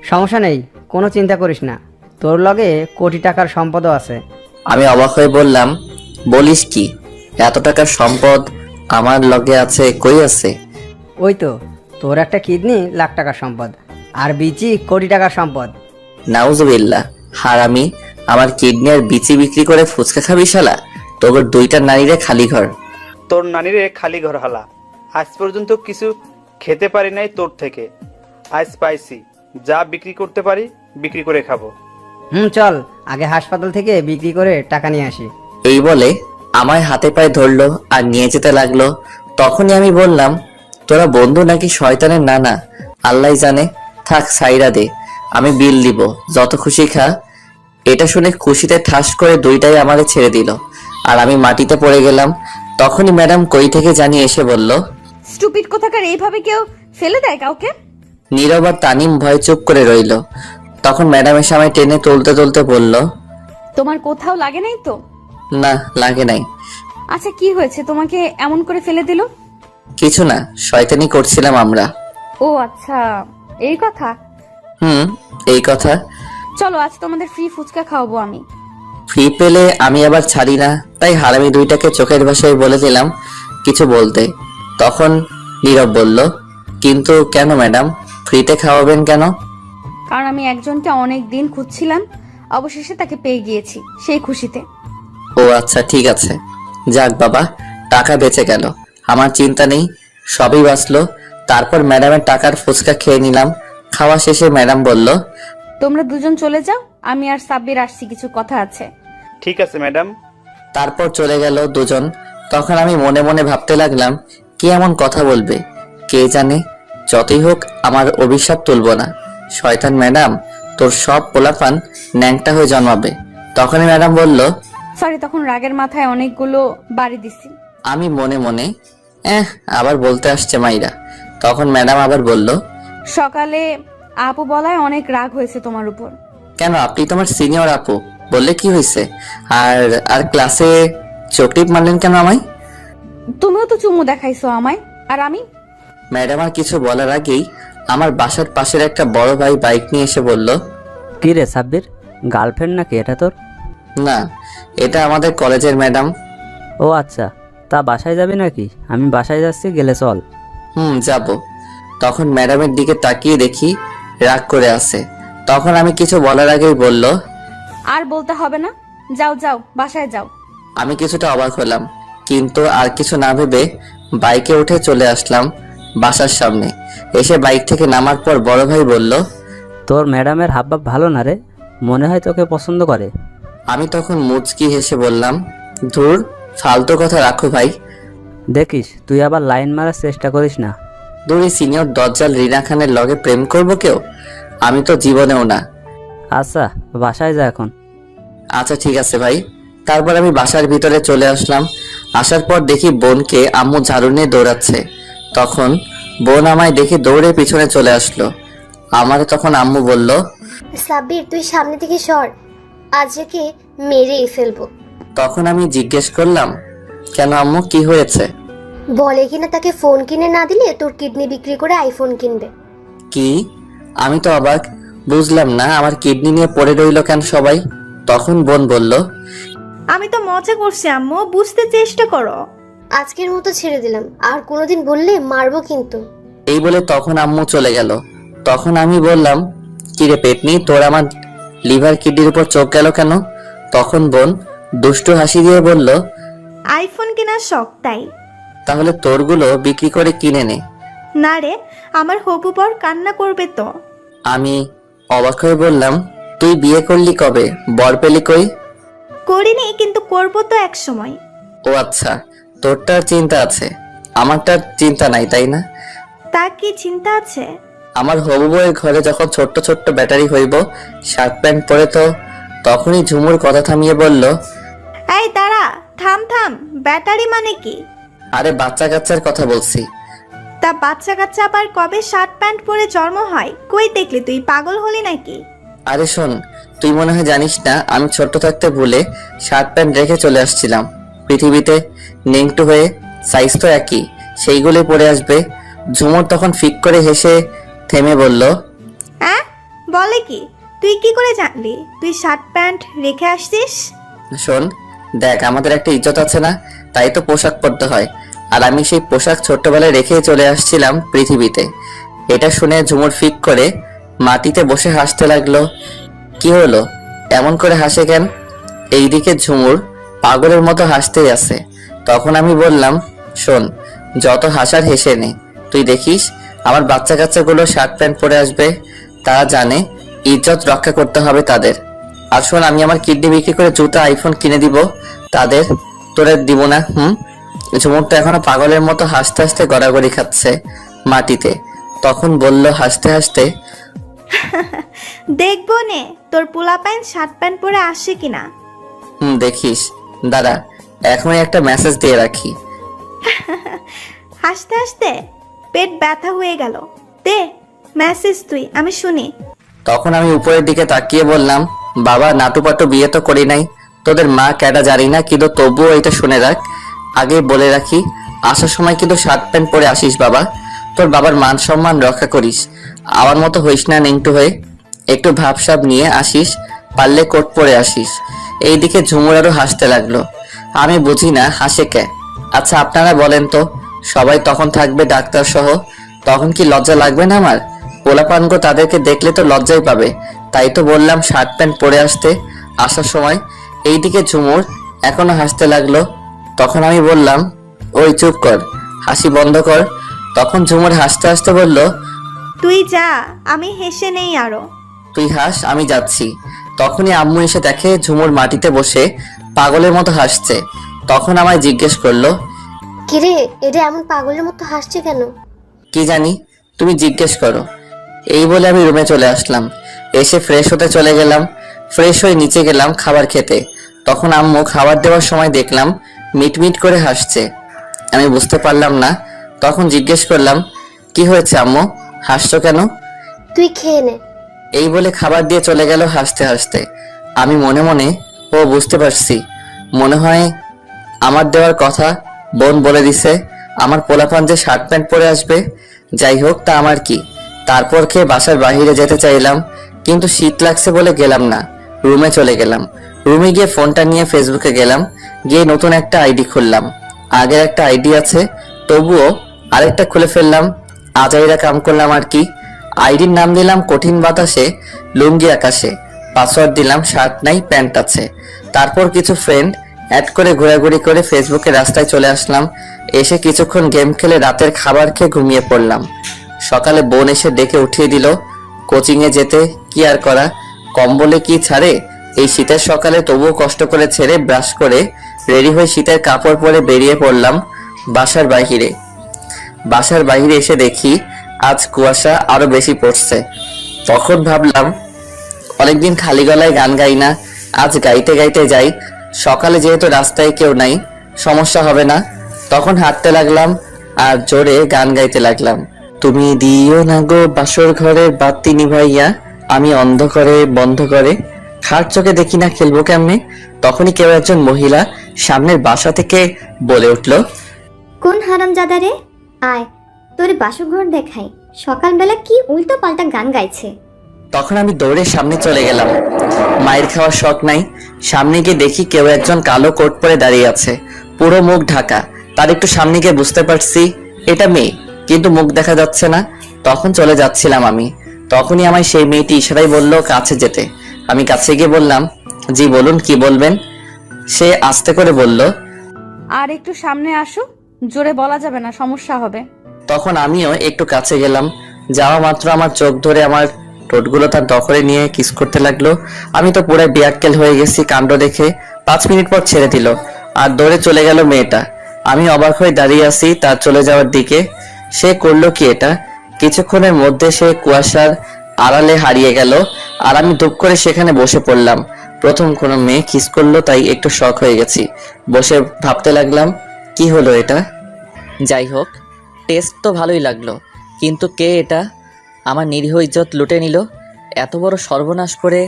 H: সমস্যা নেই, কোনো চিন্তা করিস না, তোর লগে কোটি টাকার সম্পদও আছে।
A: আমি অবাক হয়ে বললাম, বলিস কি, এত টাকার সম্পদ আমার লগে আছে? কই আছে?
H: ওই তো, তোর একটা কিডনি লাখ টাকার সম্পদ, আর বিচি কোটি টাকার সম্পদ।
A: নাউজুবিল্লাহ, হারামি, আমার কিডনি আর বিচি বিক্রি করে ফুচকা খাবি শালা? তোর দুইটা নারীরে খালি ঘর।
D: তোর নানিরে খালি ঘর হালা, আজ পর্যন্ত কিছু খেতে পারি নাই তোর থেকে, আজ পাইছি, যা বিক্রি করতে পারি বিক্রি করে খাবো।
H: চল, আগে হাসপাতাল থেকে বিক্রি করে টাকা নিয়ে আসি।
A: এই বলে আমায় হাতে পায়ে ধরলো আর নিয়ে যেতে লাগলো। তখনই আমি বললাম, তোরা বন্ধু নাকি শয়তানের নানা, আল্লাহ জানে, থাক সাইরা দে, আমি বিল দিব, যত খুশি খা। এটা শুনে খুশিতে ঠাস করে দুইটাই আমারে ছেড়ে দিল আর আমি মাটিতে পড়ে গেলাম। তখনই ম্যাডাম কই থেকে জানি এসে বলল,
G: স্টুপিড কোথাকার, এইভাবে কেউ ফেলে দেয় কাউকে?
A: নীরব আর তানিম ভয় চুপ করে রইল। তখন ম্যাডাম এসে আমায় টেনে তুলতে তুলতে বলল,
G: তোমার কোথাও লাগে নাই তো?
A: না লাগে নাই।
G: আচ্ছা কি হয়েছে তোমাকে এমন করে ফেলে দিল?
A: কিছু না, শয়তানি করছিলাম আমরা।
G: ও আচ্ছা, এই কথা।
A: এই কথা।
G: চলো আজ তোমাদের ফ্রি ফুচকা খাওয়াবো আমি।
A: ফ্রি পেলে আমি আবার ছাড়ি না, তাই হারামি দুইটাকে চোখের ভাষায় বলে দিলাম কিছু বলতে। তখন নীরব বলল, কিন্তু কেন ম্যাডাম, ফ্রিতে খাওয়াবেন কেন?
G: কারণ আমি একজনকে অনেক দিন খুঁজছিলাম, অবশেষে তাকে পেয়ে গিয়েছি, সেই খুশিতে।
A: ও আচ্ছা ঠিক আছে, যাক বাবা, টাকা বেঁচে গেল, আমার চিন্তা নেই, সবই বাঁচলো। তারপর ম্যাডামের টাকার ফুচকা খেয়ে নিলাম। খাওয়া শেষে ম্যাডাম বলল,
G: তোমরা দুজন চলে যাও, আমি আর সাব্বির আসছি, কিছু কথা আছে।
D: ঠিক আছে ম্যাডাম।
A: তারপর চলে গেল দুজন। তখন আমি মনে মনে ভাবতে লাগলাম, কি এমন কথা বলবে কে জানে। যতই হোক আমার অভিশাপ তুলবো না। শয়তান ম্যাডাম, তোর সব পোলাপান ন্যাংটা হয়ে জন্মাবে। তখনই ম্যাডাম বলল,
G: সরি, তখন রাগের মাথায় অনেকগুলো বাড়ি দিছি।
A: আমি মনে মনে আবার বলতে আসছে মাইরা। তখন ম্যাডাম আবার বলল,
G: সকালে আপু বলায় অনেক রাগ হয়েছে তোমার উপর।
A: কেন, আপনি তোমার সিনিয়র আপু, বললে কি হয়েছে? আর আর ক্লাসে চকরিপ মারলেন কেন আমায়?
G: তুমিও তো চুমু দেখাইছো আমায়, আর আমি?
A: ম্যাডাম আর কিছু বলার আগেই আমার বাসার পাশের একটা বড় ভাই বাইক নিয়ে এসে বলল,
F: কি রে সাব্বির, গার্লফ্রেন্ড নাকি এটা তোর?
A: না, এটা আমাদের কলেজের ম্যাডাম।
F: ও আচ্ছা, তা বাসায় যাবি নাকি? আমি বাসায় যাচ্ছি, গেলে চল।
A: যাব। তখন ম্যাডামের দিকে তাকিয়ে দেখি রাগ করে আছে। তখন আমি কিছু বলার আগেই বলল,
G: আর বলতে হবে না, যাও যাও বাসায় যাও।
A: আমি কিছুটা অবাক হলাম, কিন্তু আর কিছু না ভেবে বাইকে উঠে চলে আসলাম বাসার সামনে। এসে বাইক থেকে নামার পর বড় ভাই বলল,
F: তোর ম্যাডামের হাবভাব ভালো না রে, মনে হয় তোকে পছন্দ করে।
A: আমি তখন মুচকি হেসে বললাম, ধুর, ফালতু কথা রাখো ভাই।
F: দেখিস তুই আবার লাইন মারার চেষ্টা করিস না।
A: দূরে সিনিয়র দজ্জাল রিনা খানের লগে প্রেম করব কেউ? আমি তো জীবনেও না।
F: আচ্ছা বাসায় যা এখন।
A: আচ্ছা ঠিক আছে ভাই। তারপর আমি বাসার ভিতরে চলে আসলাম। আসার পর দেখি বোনকে আম্মু ঝাড়ু নিয়ে দৌড়াচ্ছে। তখন বোন আমায় দেখে দৌড়ে পিছনে চলে আসলো। আমার তখন আম্মু বলল,
B: সাব্বির তুই সামনে থেকে সর, আজকে মেরেই ফেলবো।
A: তখন আমি জিজ্ঞেস করলাম, কেন আম্মু, কি হয়েছে?
B: বলে কিনা তাকে ফোন কিনে না দিলে তোর কিডনি বিক্রি করে আইফোন কিনবে।
A: কি? আমি তো অবাক, বুঝলাম না আমার কিডনি নিয়ে পড়ে রইলো কেন সবাই। তখন বোন বলল,
C: আমি তো মজা করছি আম্মু, বুঝতে চেষ্টা করো।
B: আজকের মতো ছেড়ে দিলাম, আর কোনোদিন বললে মারবো কিন্তু।
A: এই বলে তখন আম্মু চলে গেল। তখন আমি বললাম, কিরে পেটনি, তোর আমার লিভার কিডনির উপর চোখ গেল কেন? তখন বোন দুষ্টু হাসি দিয়ে বলল,
C: আইফোন কেনার শখ তাই।
A: তাহলে তোরগুলো বিক্রি করে কিনে নে।
C: না রে, আমার হবু বর কান্না করবে তো।
A: আমি অবাক হয়ে বললাম, তুই বিয়ে করলি কবে, বর পেলি কই?
C: করিনি, কিন্তু করবো তো এক সময়।
A: ও আচ্ছা, তোরটার চিন্তা আছে, আমারটার চিন্তা নাই তাই না?
C: তা কি চিন্তা আছে?
A: আমার হবু বউয়ের ঘরে যখন ছোট্ট ছোট্ট ব্যাটারি হইব, শার্ট প্যান্ট পরে, তো তখনই ঝুমুর কথা থামিয়ে বলল,
C: এই দাঁড়া, থাম থাম, ব্যাটারি মানে কি?
A: আরে বাচ্চা কাচ্চার কথা বলছি।
C: তা বাচ্চা কাচ্চা আবার কবে শার্ট প্যান্ট পরে জন্ম হয়? কই দেখলি, তুই পাগল হলি নাকি?
A: আরে শোন, তুই মনে হয় জানিস না, আমি ছোট্ট থাকতে ভুলে শার্ট প্যান্ট রেখে চলে আসছিলাম পৃথিবীতে, নেংটু হয়ে, সাইজ তো একই, সেইগুলোই পরে আসবে। ঝুমুর তখন ফিক করে হেসে থেমে বলল,
C: হ্যাঁ বলে কি? তুই কি করে জানলি তুই শার্ট প্যান্ট রেখে আসছিস?
A: শোন দেখ, আমাদের একটা ইজ্জত আছে না, তাই তো পোশাক পরতে হয়। আর আমি সেই পোশাক ছোট্টবেলায় রেখে চলে আসছিলাম পৃথিবীতে। এটা শুনে ঝুমুর ফিক করে মাটিতে বসে হাসতে লাগলো। কি হলো, এমন করে হাসে কেন? এইদিকে ঝুমুর পাগলের মতো হাসতেই আছে। তখন আমি বললাম, শোন, যত হাসার হেসে নে, তুই দেখিস আমার বাচ্চা কাচ্চাগুলো শার্ট প্যান্ট পরে আসবে, তারা জানে ইজ্জত রক্ষা করতে হবে তাদের। আর শোন, আমি আমার কিডনি বিক্রি করে জুতা আইফোন কিনে দিব তাদের, তোরে দিব না। ঝুমুর তো এখনো পাগলের মতো হাসতে হাসতে গড়াগড়ি খাচ্ছে মাটিতে। তখন বলল হাসতে হাসতে,
C: দেখবো নে তোর পোলা প্যান্ট শার্ট প্যান্ট পরে আসে কিনা।
A: দেখিস, দাঁড়া, এখনই একটা মেসেজ দিয়ে রাখি।
C: হাসতে হাসতে পেট ব্যথা হয়ে গেল। দে মেসেজ তুই, আমি শুনি।
A: তখন আমি উপরের দিকে তাকিয়ে বললাম, বাবা নাটুপাটু বিয়ে তো করি নাই, তোদের মা ক্যাডা জানি না, কিন্তু তবুও এটা শুনে রাখ, আগে বলে রাখি, আসার সময় কিন্তু শার্ট প্যান্ট পরে আসিস বাবা, তোর বাবার মান সম্মান রক্ষা করিস, আমার মতো হইস না নিংটু হয়ে, একটু ভাবসাব নিয়ে আসিস, পারলে কোট পরে আসিস। এইদিকে ঝুমুর আরো হাসতে লাগলো। আমি বুঝি না হাসে কে। আচ্ছা আপনারা বলেন তো, সবাই তখন থাকবে ডাক্তার সহ, তখন কি লজ্জা লাগবে না আমার? পোলাপানগো তাদেরকে দেখলে তো লজ্জাই পাবে, তাই তো বললাম শার্ট প্যান্ট পরে আসতে আসার সময়। এইদিকে ঝুমুর এখনো হাসতে লাগলো। তখন আমি বললাম, ওই চুপ কর, হাসি বন্ধ কর। তখন ঝুমুর হাসতে হাসতে বলল,
C: তুই যা, আমি হেসে নেই আরো।
A: তুই হাস, আমি যাচ্ছি। তখনই আম্মু এসে দেখে ঝুমুর মাটিতে বসে পাগলের মতো হাসছে। তখন আমায় জিজ্ঞেস করলো,
B: কিরে, এটা এমন পাগলের মতো হাসছে কেন?
A: কি জানি, তুমি জিজ্ঞেস করো। এই বলে আমি রুমে চলে আসলাম। এসে ফ্রেশ হতে চলে গেলাম। ফ্রেশ হয়ে নিচে গেলাম খাবার খেতে। তখন আম্মু খাবার দেওয়ার সময় দেখলাম মিটমিট করে হাসছে। আমি বুঝতে পারলাম না। তখন জিজ্ঞেস করলাম, কি হয়েছে আম্মু, হাসছো কেন?
B: তুই খেয়ে নে।
A: এই বলে খাবার দিয়ে চলে গেল হাসতে হাসতে। আমি মনে মনে, ও বুঝতে পারছি, মনে হয় আমার দেওয়ার কথা বোন বলে দিছে, আমার পোলাপান যে শার্ট প্যান্ট পরে আসবে। যাই হোক, তা আমার কি। তারপর খেয়ে বাসার বাইরে যেতে চাইলাম, কিন্তু শীত লাগছে বলে গেলাম না। রুমে চলে গেলাম। রুমে গিয়ে ফোনটা নিয়ে ফেসবুকে গেলাম, গিয়ে নতুন একটা আইডি খুললাম। আগের একটা আইডি আছে, তবুও আরেকটা খুলে ফেললাম। আজাইরা কাম করলাম আর কি। আইডির নাম দিলাম কঠিন বাতাসে লুঙ্গি আকাশে। পাসওয়ার্ড দিলাম শার্ট নাই প্যান্ট আছে। তারপর কিছু ফ্রেন্ড অ্যাড করে ঘোরাঘুরি করে ফেসবুকে রাস্তায় চলে আসলাম। এসে কিছুক্ষণ গেম খেলে রাতের খাবার খেয়ে ঘুমিয়ে পড়লাম। সকালে বোন এসে ডেকে উঠিয়ে দিল। কোচিংয়ে যেতে কি আর করা, কম্বলে কি ছাড়ে এই শীতের সকালে, তবুও কষ্ট করে ছেড়ে ব্রাশ করে রেডি হয়ে শীতের কাপড় পরে বেরিয়ে পড়লাম বাসার বাইরে। বাসার বাইরে এসে দেখি আজ কুয়াশা আরো বেশি পড়ছে। তখন ভাবলাম অনেকদিন খালি গলায় গান গাই না, আজ গাইতে গাইতে যাই। সকালে যেহেতু রাস্তায় কেউ নাই, সমস্যা হবে না। তখন হাঁটতে লাগলাম আর জোরে গান গাইতে লাগলাম। তুমি দিও না গো বাসর ঘরে বাতি নিভাইয়া, আমি অন্ধ করে বন্ধ করে খাট চোখে দেখি না খেলবো কেমনে। তখনই কেউ একজন মহিলা সামনের বাসা থেকে বলে উঠল,
B: কোন হারামজাদা রে, আয় তোরে বাসঘর দেখাই, সকালবেলা কি উল্টো পাল্টা গান গাইছে।
A: তখন আমি দৌড়ে সামনে চলে গেলাম। মায়ের খাওয়ার শখ নাই। সামনে গিয়ে দেখি কেউ একজন কালো কোট পরে দাঁড়িয়ে আছে, পুরো মুখ ঢাকা। তার একটু সামনে গিয়ে বুঝতে পারছি এটা মেয়ে, কিন্তু মুখ দেখা যাচ্ছে না। তখন চলে যাচ্ছিলাম আমি। তখনই আমায় সেই মেয়েটি ইশারায় বলল কাছে যেতে। আমি কাছে গিয়ে বললাম, জি বলুন, কি বলবেন? সে আস্তে করে বলল,
G: আর একটু সামনে আসো, জোরে বলা যাবে না, সমস্যা হবে।
A: তখন আমিও একটু কাছে গেলাম। যাওয়া মাত্র আমার চোখ ধরে আমার ঠোঁটগুলো তার দখলে নিয়ে কিস করতে লাগলো। আমি তো পুরো বিয়াক্কেল হয়ে গেছি কাণ্ড দেখে। 5 মিনিট পর ছেড়ে দিল আর দৌড়ে চলে গেল মেয়েটা। আমি অবাক হয়ে দাঁড়িয়ে আছি তার চলে যাওয়ার দিকে। সে করলো কি এটা? কিছুক্ষণের মধ্যে সে কুয়াশার আড়ালে হারিয়ে গেল আর আমি ধূপ করে সেখানে বসে পড়লাম। প্রথম কোনো মেয়ে কিস করলো, তাই একটু শক হয়ে গেছি। বসে ভাবতে লাগলাম কি হলো এটা। যাই হোক, টেস্ট তো ভালোই লাগলো, কিন্তু কে এটা? আমার নিরীহ ইজ্জত লুটে নিল, এত বড় সর্বনাশ করে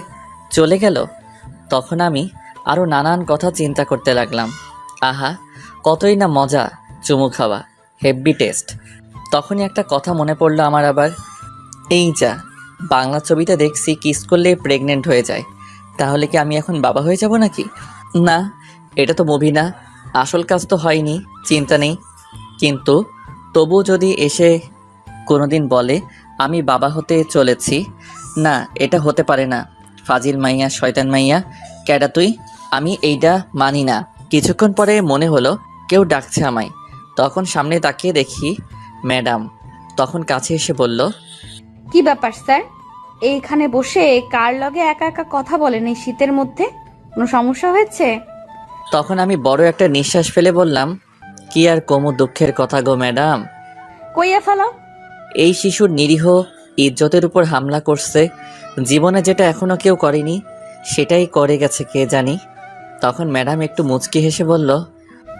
A: চলে গেল। তখন আমি আরও নানান কথা চিন্তা করতে লাগলাম। আহা, কতই না মজা চুমু খাওয়া, হেভি টেস্ট। তখনই একটা কথা মনে পড়লো আমার আবার। এই যা, বাংলা ছবিতে দেখছি কিস করলেই প্রেগনেন্ট হয়ে যায়, তাহলে কি আমি এখন বাবা হয়ে যাব নাকি? না, এটা তো মুভি না, আসল কাজ তো হয়নি, চিন্তা নেই। কিন্তু তবু যদি এসে কোনোদিন বলে আমি বাবা হতে চলেছি, না এটা হতে পারে না। ফাজিল মাইয়া, শয়তান মাইয়া, ক্যাডা তুই? আমি এইটা মানি না। কিছুক্ষণ পরে মনে হলো কেউ ডাকছে আমায়। তখন সামনে তাকিয়ে দেখি ম্যাডাম। তখন কাছে এসে বলল,
G: কি ব্যাপার স্যার, এইখানে বসে কার লগে একা একা কথা বলেন এই শীতের মধ্যে? কোনো সমস্যা হয়েছে?
A: তখন আমি বড় একটা নিঃশ্বাস ফেলে বললাম, কি আর কমু দুঃখের কথা গো ম্যাডাম।
G: কইয়া ফেলাও।
A: এই শিশুর নিরীহ ইজ্জতের উপর হামলা করছে, জীবনে যেটা এখনো কেউ করেনি সেটাই করে গেছে কে জানি। তখন ম্যাডাম একটু মুচকি হেসে বলল,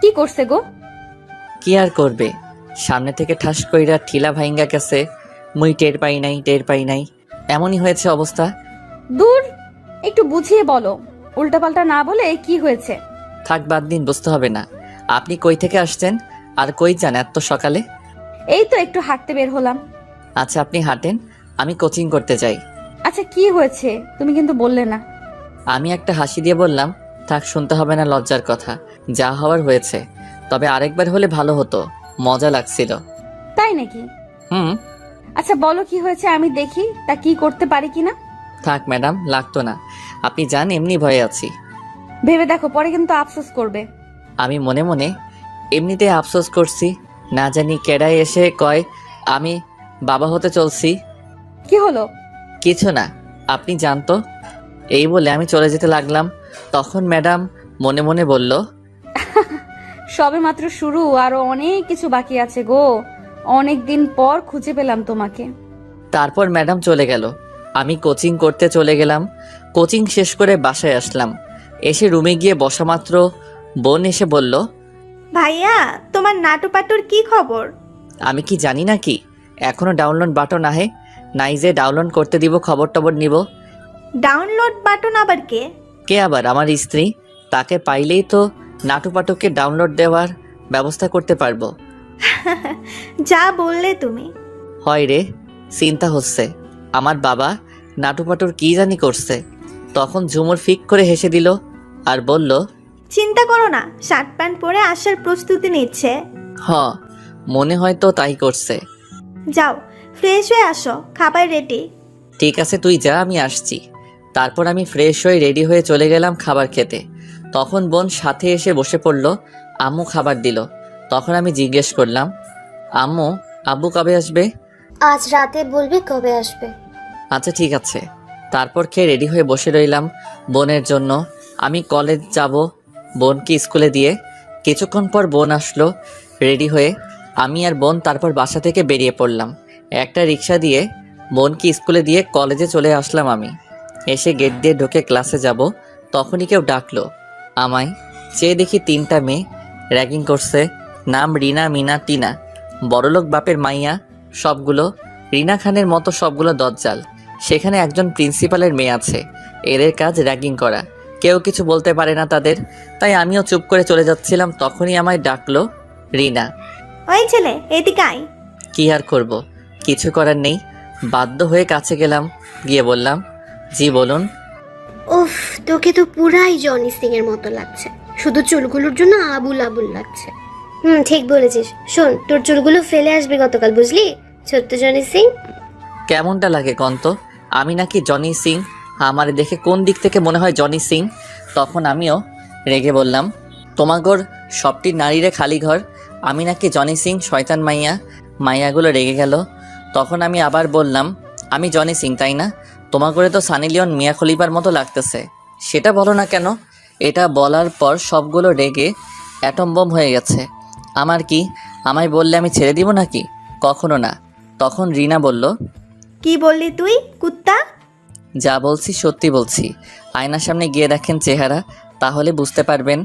G: কি করছে গো?
A: কি আর করবে, সামনে থেকে ঠাস কইরা ঠিলা ভাইঙ্গা গেছে, মুই টের পাই নাই। এমনই হয়েছে অবস্থা।
G: দূর, একটু বুঝিয়ে বলো। উল্টাপাল্টা না বলে কি হয়েছে?
A: থাক বাদ দিন, বুঝতে হবে না। আপনি কই থেকে আসছেন আর কই যান এত সকালে?
G: এই তো একটু হাঁটতে বের হলাম।
A: আচ্ছা আপনি হাঁটেন, আমি কোচিং করতে যাই।
G: আচ্ছা কি হয়েছে তুমি কিন্তু বললে না।
A: আমি একটা হাসি দিয়ে বললাম, থাক শুনতে হবে না লজ্জার কথা, যা হওয়ার হয়েছে। তবে আরেকবার হলে ভালো হতো, মজা লাগছিল।
G: তাই নাকি?
A: হুম।
G: আচ্ছা বলো কি হয়েছে, আমি দেখি তা কি করতে পারি কিনা।
A: থাক ম্যাডাম, লাগতো না, আপনি যান, এমনি ভয়ে আছি।
G: ভেবে দেখো, পরে কিন্তু আফসোস করবে।
A: আমি মনে মনে এমনিতে আফসোস করছি, না জানি কেডাই এসে কয় আমি বাবা হতে চলছি।
G: কি হলো?
A: কিছু না, আপনি জানতো। এই বলে আমি চলে যেতে লাগলাম, তখন ম্যাডাম মনে মনে বলল,
G: সবে মাত্র শুরু, আরো অনেক কিছু বাকি আছে গো। অনেক দিন পর খুঁজে পেলাম তোমাকে।
A: তারপর ম্যাডাম চলে গেল, আমি কোচিং করতে চলে গেলাম। কোচিং শেষ করে বাসায় আসলাম। এসে রুমে গিয়ে বসা মাত্র বোন এসে বলল,
C: ভাইয়া, তোমার নাটুপাটুর কি খবর?
A: আমি কি জানি না কি, এখনো ডাউনলোড বাটন আহে নাই যে ডাউনলোড করতে দিব, খবর টবর নিব।
C: ডাউনলোড বাটন আবার কে?
A: কে আবার? আমার স্ত্রী, তাকে পাইলেই তো নাটুপাটুকে ডাউনলোড দেওয়ার ব্যবস্থা করতে পারবো।
C: যা বললে তুমি।
A: হয় রে, চিন্তা হচ্ছে আমার বাবা নাটুপাটুর কি জানি করছে। তখন ঝুমুর ফিক করে হেসে দিল আর বলল,
C: চিন্তা করো না, শার্ট প্যান্ট পরে আসার প্রস্তুতি নিচ্ছে।
A: হ, মনে হয় তো তাই করছে।
C: যাও ফ্রেশ হয়ে আসো, খাবার রেডি।
A: ঠিক আছে তুই যা, আমি আসছি। তারপর আমি ফ্রেশ হয়ে রেডি হয়ে চলে গেলাম খাবার খেতে। তখন বোন সাথে এসে বসে পড়ল, আম্মু খাবার দিল। তখন আমি জিজ্ঞেস করলাম, আম্মু আব্বু কবে আসবে?
B: আজ রাতে বলবি কবে আসবে।
A: আচ্ছা ঠিক আছে। তারপর খেয়ে রেডি হয়ে বসে রইলাম বোনের জন্য। আমি কলেজ যাব বোনকে স্কুলে দিয়ে। কিছুক্ষণ পর বোন আসলো রেডি হয়ে। আমি আর বোন তারপর বাসা থেকে বেরিয়ে পড়লাম। একটা রিক্সা দিয়ে বোনকে স্কুলে দিয়ে কলেজে চলে আসলাম। আমি এসে গেট দিয়ে ঢুকে ক্লাসে যাব, তখনই কেউ ডাকলো আমায়। চেয়ে দেখি 3টা মেয়ে র্যাগিং করছে। নাম রিনা, মিনা, টিনা। বড়লোক বাপের মাইয়া সবগুলো, রিনা খানের মতো সবগুলো দজ্জাল। সেখানে একজন প্রিন্সিপালের মেয়ে আছে, এদের কাজ র্যাগিং করা। কেউ কিছু বলতে পারে না তাদের, তাই আমিও চুপ করে চলে যাচ্ছিলাম। তখনই আমায় ডাকলো রিনা।
C: ওই ছেলে, এদিকে আয়।
A: কি আর করব, কিছু করার নেই, বাধ্য হয়ে কাছে গেলাম। গিয়ে বললাম, জি বলুন।
B: উফ, তোকে তো পুরাই জনি সিং এর মতো লাগছে, শুধু চুলগুলোর জন্য আবুল আবুল লাগছে। ঠিক বলেছিস। শোন, তোর চুলগুলো ফেলে আসবে গতকাল, বুঝলি? ছোট্ট জনি সিং।
A: কেমনটা লাগে কন্ত? আমি নাকি জনি সিং? আমার দেখে কোন দিক থেকে মনে হয় জনি সিং? তখন আমিও রেগে বললাম, তোমাগর সবটি নারীরে খালি ঘর, আমি নাকি জনি সিং শয়তান মাইয়া? মাইয়াগুলো রেগে গেল। তখন আমি আবার বললাম, আমি জনি সিং তাই না? তোমাগরে তো সানি লিওন মিয়া খলিফার মতো লাগতেছে। সেটা বলো না কেন? এটা বলার পর সবগুলো রেগে অ্যাটম বোম হয়ে গেছে। আমার কি, আমায় বললে আমি ছেড়ে দিব নাকি? কখনো না। তখন রিনা বলল,
C: কি বললি তুই, কুত্তা?
A: যা বলছি সত্যি বলছি, আয়নার সামনে গিয়ে দেখেন চেহারা, তাহলে বুঝতে পারবেন।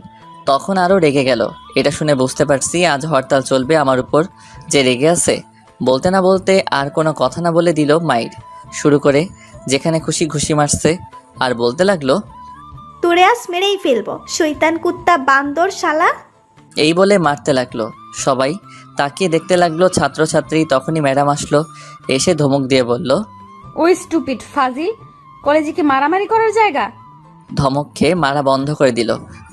A: তখন আরও রেগে গেল। এটা শুনে বুঝতে পারছি আজ হরতাল চলবে আমার উপর। যে রেগে আছে, বলতে না বলতে আর কোনো কথা না বলে দিল মাইর শুরু করে, যেখানে খুশি ঘুষি মারছে। আর বলতে লাগলো,
C: তোরে আজ মেরেই ফেলবো, শয়তান কুত্তা বান্দর শালা।
A: এই বলে মারতে লাগলো। সবাই তাকিয়ে দেখতে লাগলো ছাত্রছাত্রী। তখনই ম্যাডাম আসলো, এসে ধমক দিয়ে বলল,
G: ওই স্টুপিড ফাজিল, কলেজে কি মারামারি করার জায়গা?
A: ধমক খেয়ে মারা বন্ধ করে দিল।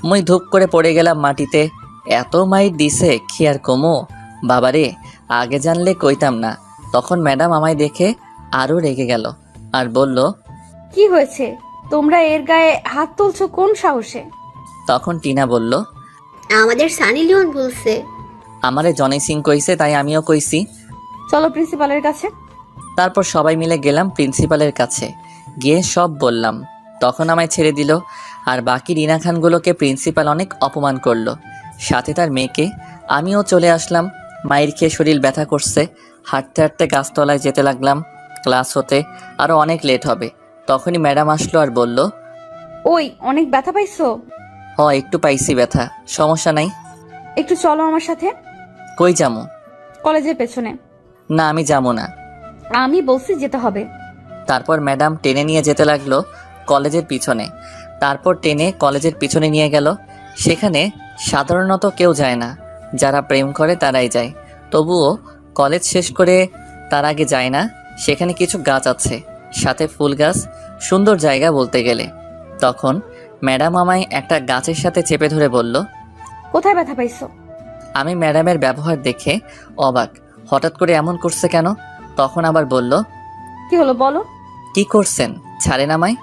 A: মুই ধূপ করে পড়ে গেলাম মাটিতে। এত মাইর দিছে কি আর কমো? বাবারে, আগে জানলে কইতাম না। তখন ম্যাডাম আমায় দেখে আরও রেগে গেল আর বলল,
G: কি হয়েছে? তোমরা এর গায়ে হাত তুলছো কোন সাহসে?
A: তখন টিনা বলল,
B: আমাদের সানি লিওন বলছে।
A: আমারে জনি সিং কইছে, তাই আমিও কইছি।
G: চলো প্রিন্সিপালের কাছে।
A: তারপর সবাই মিলে গেলাম প্রিন্সিপালের কাছে, গিয়ে সব বললাম। তখন আমায় ছেড়ে দিল। আর বাকি রিনা খানগুলোকে প্রিন্সিপাল অনেক অপমান করলো, সাথে তার মেয়েকে। আমিও চলে আসলাম। মায়ের খেয়ে শরীর ব্যথা করছে। হাঁটতে হাঁটতে গাছতলায় যেতে লাগলাম। ক্লাস হতে আরও অনেক লেট হবে। তখনই ম্যাডাম আসলো আর বলল,
G: ওই অনেক ব্যথা পাইছো?
A: একটু পাইছি ব্যথা, সমস্যা নাই।
G: একটু চলো আমার সাথে।
A: কই যামু?
G: কলেজের পেছনে।
A: না আমি যাবো না।
G: আমি বলছি যেতে হবে।
A: তারপর ম্যাডাম টেনে নিয়ে যেতে লাগলো কলেজের পিছনে। তারপর টেনে কলেজের পিছনে নিয়ে গেল। সেখানে সাধারণত কেউ যায় না, যারা প্রেম করে তারাই যায়। তবুও কলেজ শেষ করে তার আগে যায় না। সেখানে কিছু গাছ আছে, সাথে ফুল গাছ, সুন্দর জায়গা বলতে গেলে। তখন ম্যাডাম আমায় একটা গাছের সাথে চেপে ধরে বলল,
G: কোথায় ব্যথা পাইছো?
A: আমি ম্যাডামের ব্যবহার দেখে অবাক, হঠাৎ করে এমন করছে কেন? তখন আবার বলল,
G: কি হলো বলো।
A: কি করছেন, ছাড়েন আমায়।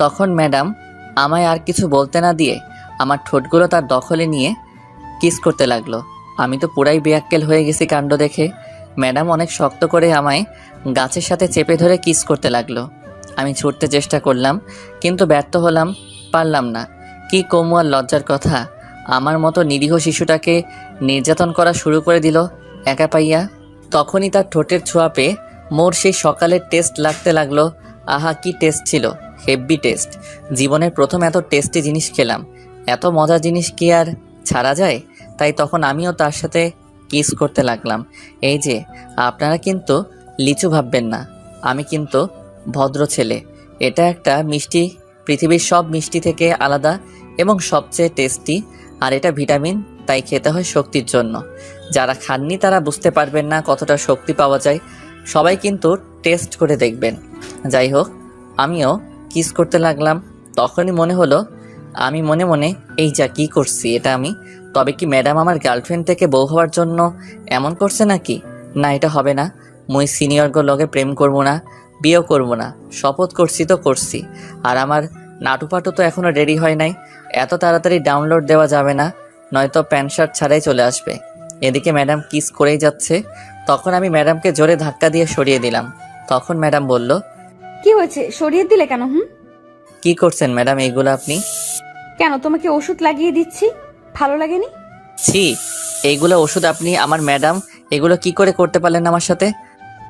A: তখন ম্যাডাম আমায় আর কিছু বলতে না দিয়ে আমার ঠোঁটগুলো তার দখলে নিয়ে কিস করতে লাগলো। আমি তো পুরাই বেয়াক্কেল হয়ে গেছি কাণ্ড দেখে। ম্যাডাম অনেক শক্ত করে আমায় গাছের সাথে চেপে ধরে কিস করতে লাগলো। আমি ছুটতে চেষ্টা করলাম, কিন্তু ব্যর্থ হলাম, পারলাম না। কি কমু আর লজ্জার কথা, আমার মতো নিরীহ শিশুটাকে নির্যাতন করা শুরু করে দিল একা পাইয়া। তখনই তার ঠোঁটের ছোঁয়া পেয়ে মোর সেই সকালের টেস্ট লাগতে লাগলো। আহা, কি টেস্ট ছিল, হেভি টেস্ট। জীবনের প্রথম এত টেস্টি জিনিস খেলাম। এত মজার জিনিস কি আর ছাড়া যায়? তাই তখন আমিও তার সাথে কিস করতে লাগলাম। এই যে, আপনারা কিন্তু লিচু ভাববেন না, আমি কিন্তু ভদ্র ছেলে। এটা একটা মিষ্টি, পৃথিবীর সব মিষ্টি থেকে আলাদা এবং সবচেয়ে টেস্টি। আর এটা ভিটামিন, তাই খেতে হয় শক্তির জন্য। যারা খাননি তারা বুঝতে পারবেন না কতটা শক্তি পাওয়া যায়। সবাই কিন্তু টেস্ট করে দেখবেন। যাই হোক, আমিও কিস করতে লাগলাম। তখনই মনে হলো, আমি মনে মনে, এই যা কি করছি এটা আমি। তবে কি ম্যাডাম আমার গার্লফ্রেন্ড থেকে বউ হওয়ার জন্য এমন করছে নাকি? না, এটা হবে না। মুই সিনিয়রগো লগে প্রেম করবো না, বিয়েও করবো না। শপথ করছি তো করছি। আর আমার নাটুপাটু তো এখনো রেডি হয় নাই। এত তাড়াতাড়ি ডাউনলোড দেওয়া যাবে না, নয়তো প্যান্ট শার্ট ছাড়াই চলে আসবে। এদিকে ম্যাডাম কিস করেই যাচ্ছে। তখন আমি ম্যাডামকে জোরে ধাক্কা দিয়ে সরিয়ে দিলাম। তখন ম্যাডাম বলল,
G: কি হয়েছে, সরিয়ে দিলে কেন?
A: কি করছেন ম্যাডাম এইগুলো আপনি?
G: কেন, তোমাকে ওষুধ লাগিয়ে দিচ্ছি, ভালো লাগেনি?
A: ছি, এইগুলো ওষুধ আপনি? আমার ম্যাডাম, এগুলো কি করে করতে পারলেন আমার সাথে?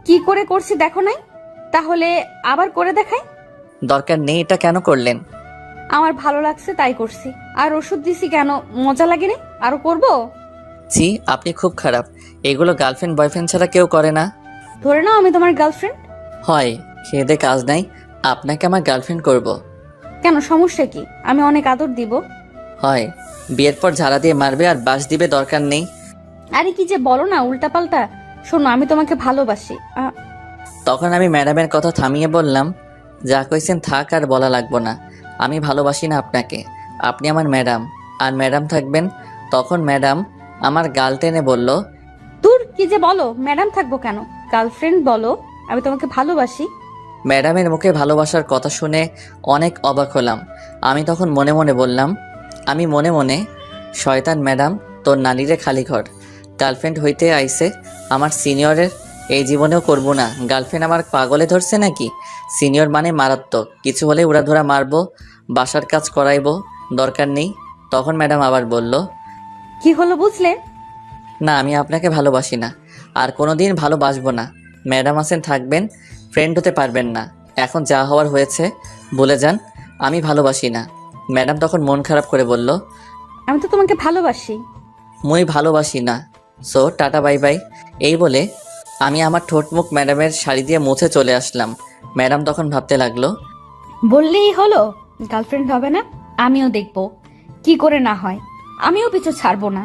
G: কি করে করছি দেখো নাই? তাহলে আবার করে দেখাই?
A: দরকার নেই, এটা কেন করলেন?
G: আমার ভালো লাগছে তাই করছি। আর ওষুধ দিছি কেন, মজা লাগেনি? আরো করব?
A: ছি, আপনি খুব খারাপ। এগুলো গার্লফ্রেন্ড বয়ফ্রেন্ড ছাড়া কেউ করে না।
G: ধরে নাও আমি তোমার গার্লফ্রেন্ড।
A: হয়, খেয়ে দে কাজ নাই, আপনাকে আমার গার্লফ্রেন্ড করব।
G: কেন, সমস্যা কি? আমি অনেক আদর দিব।
A: হয়, বিয়ের পর ঝাড়া দিয়ে মারবে আর বাস দিবে, দরকার নেই।
G: আরে কি যে বলো না উল্টাপাল্টা। শোনো, আমি তোমাকে ভালোবাসি।
A: তখন আমি ম্যাডামের কথা থামিয়ে বললাম, যা কইছেন থাক, আর বলা লাগবো না। আমি ভালোবাসি না আপনাকে, আপনি আমার ম্যাডাম, আর ম্যাডাম থাকবেন। তখন ম্যাডাম আমার গাল টেনে বলল,
G: দূর, কি যে বলো, ম্যাডাম থাকবো কেন, গার্লফ্রেন্ড বলো। আমি তোমাকে ভালোবাসি।
A: ম্যাডামের মুখে ভালোবাসার কথা শুনে অনেক অবাক হলাম। আমি তখন মনে মনে বললাম, আমি মনে মনে, শয়তান ম্যাডাম, তোর নানিরে খালি ঘর। গার্লফ্রেন্ড হইতে আইছে আমার সিনিয়রের, এই জীবনেও করব না। গার্লফ্রেন্ড আমার পাগলে ধরছে নাকি? সিনিয়র মানে মারাত্মক, কিছু হলে উড়াধুরা মারবো, বাসার কাজ করাইবো, দরকার নেই। তখন ম্যাডাম আবার বলল,
G: কি হলো বুঝলে?
A: না, আমি আপনাকে ভালোবাসি না, আর কোনোদিন ভালোবাসবো না। ম্যাডাম আছেন, থাকবেন, ফ্রেন্ড হতে পারবেন না। এখন যা হওয়ার হয়েছে, ভুলে যান, আমি ভালোবাসি না। ম্যাডাম তখন মন খারাপ করে বলল,
G: আমি তো তোমাকে ভালোবাসি।
A: মুই ভালোবাসি না, সো টাটা বাই বাই। এই বলে আমি আমার ঠোঁট মুখ ম্যাডামের শাড়ি দিয়ে মুছে চলে আসলাম। ম্যাডাম তখন ভাবতে লাগলো,
G: বললেই হলো গার্লফ্রেন্ড হবে না? আমিও দেখবো কি করে না হয়। আমিও পিছু ছাড়বো না,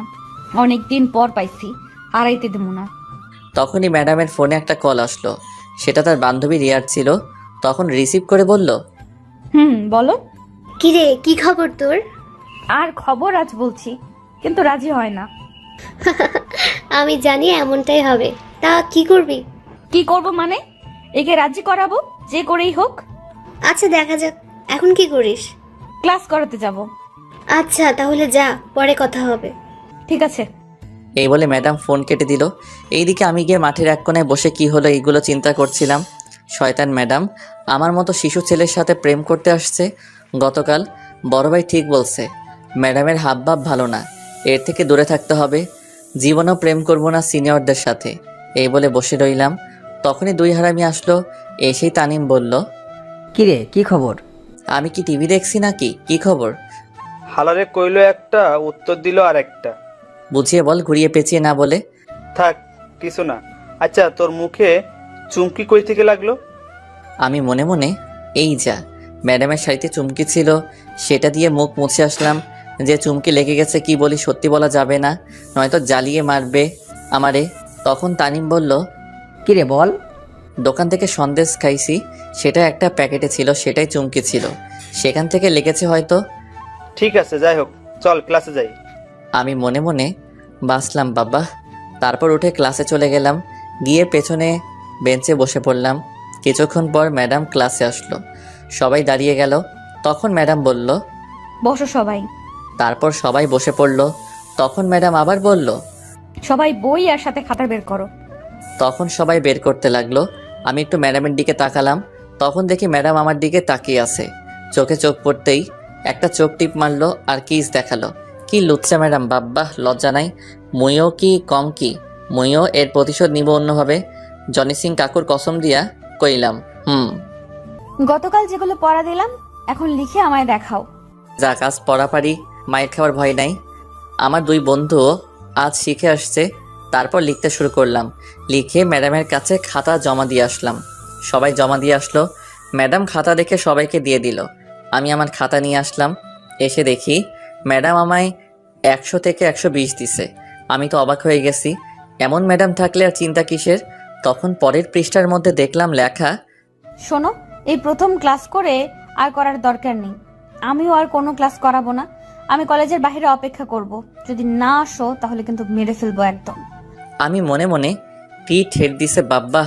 G: অনেকদিন পর পাইছি, হারাইতে দেবো না।
A: তখনই ম্যাডামের ফোনে একটা কল আসলো। সেটা তার বান্ধবী রিয়ার ছিল। তখন রিসিভ করে বলল,
G: বলো।
B: কিরে, কি খবর তোর?
G: আর খবর আজ বলছি, কিন্তু রাজি হয় না।
B: আমি জানি এমনটাই হবে। তা কি করবি?
G: কি করব মানে? একে রাজি করাবো, যে করেই হোক।
B: আচ্ছা, দেখা যাক। এখন কি করিস?
G: ক্লাস করাতে যাব।
B: আচ্ছা, তাহলে যা, পরে কথা হবে।
G: ঠিক আছে।
A: এই বলে ম্যাডাম ফোন কেটে দিল। এইদিকে আমি গিয়ে মাঠের এক কোণায় বসে কি হলো এইগুলো চিন্তা করছিলাম। শয়তান ম্যাডাম আমার মতো শিশু ছেলের সাথে প্রেম করতে আসছে গতকাল। বড় ভাই ঠিক বলছে, ম্যাডামের হাবভাব ভালো না, এর থেকে দূরে থাকতে হবে। জীবনেও প্রেম করব না সিনিয়রদের সাথে। এই বলে বসে রইলাম। তখনই দুই হারামি আসলো। এসেই তানিম বলল,
H: কিরে, কি খবর?
A: আমি কি টিভি দেখছি নাকি? কি খবর?
D: হালারে কইলো একটা, উত্তর দিল আর একটা।
A: বুঝিয়ে বল, ঘুরিয়ে পেঁচিয়ে না বলে।
D: থাক, কিছু না। আচ্ছা, তোর মুখে চুমকি কই থেকে লাগলো?
A: আমি মনে মনে এই যা, ম্যাডামের শাড়িতে চুমকি ছিল, সেটা দিয়ে মুখ মুছে আসলাম। যে চুমকি লেগে গেছে কি বলি সত্যি বলা যাবে না, নয়তো জ্বালিয়ে মারবে আমারে। তখন তানিম বলল,
H: কিরে বল।
A: দোকান থেকে সন্দেশ খাইছি, সেটা একটা প্যাকেটে ছিল, সেটাই চুমকি ছিল, সেখান থেকে লেগেছে হয়তো।
D: ঠিক আছে, যাই হোক, চল ক্লাসে যাই।
A: আমি মনে মনে বাসলাম বাবা। তারপর উঠে ক্লাসে চলে গেলাম, গিয়ে পেছনে বেঞ্চে বসে পড়লাম। কিছুক্ষণ পর ম্যাডাম ক্লাসে আসলো, সবাই দাঁড়িয়ে গেল। তখন ম্যাডাম বলল,
G: বসো সবাই।
A: তারপর সবাই বসে পড়ল। তখন ম্যাডাম আবার বলল,
G: সবাই বই আর সাথে খাতা বের করো।
A: তখন সবাই বের করতে লাগলো। আমি একটু ম্যাডামের দিকে তাকালাম, তখন দেখি ম্যাডাম আমার দিকে তাকিয়ে আছে। চোখে চোখ পড়তেই একটা চোখ টিপ মারলো আর কিস দেখালো। কি লুচ্চা ম্যাডাম, বাব্বাহ, লজ্জা নাই। মুইও কি কম কি, মুইও এর প্রতিশোধ নিব অন্যভাবে। জনি সিং কাকুর কসম দিয়া কইলাম।
G: গতকাল যেগুলো পড়া দিলাম এখন লিখে আমায় দেখাও।
A: যা কাজ পড়া পারি, মায়ের খাওয়ার ভয় নাই। আমার দুই বন্ধু আজ শিখে আসছে। তারপর লিখতে শুরু করলাম, লিখে ম্যাডামের কাছে খাতা জমা দিয়ে আসলাম। সবাই জমা দিয়ে আসলো, ম্যাডাম খাতা দেখে সবাইকে দিয়ে দিল। আমি আমার খাতা নিয়ে আসলাম, এসে দেখি ম্যাডাম আমায় 100 থেকে 120 দিছে। আমি তো অবাক হয়ে গেছি, এমন ম্যাডাম থাকলে আর চিন্তা কিসের। তখন পরের পৃষ্ঠার মধ্যে দেখলাম লেখা,
G: শোনো, এই প্রথম ক্লাস করে আর করার দরকার নেই। আমিও আর কোনো ক্লাস করাবো না। আমি কলেজের বাইরে অপেক্ষা করব। যদি না আসো তাহলে কিন্তু মেরে ফেলবো একদম।
A: আমি মনে মনে কি ঠেট দিছে বাব্বা,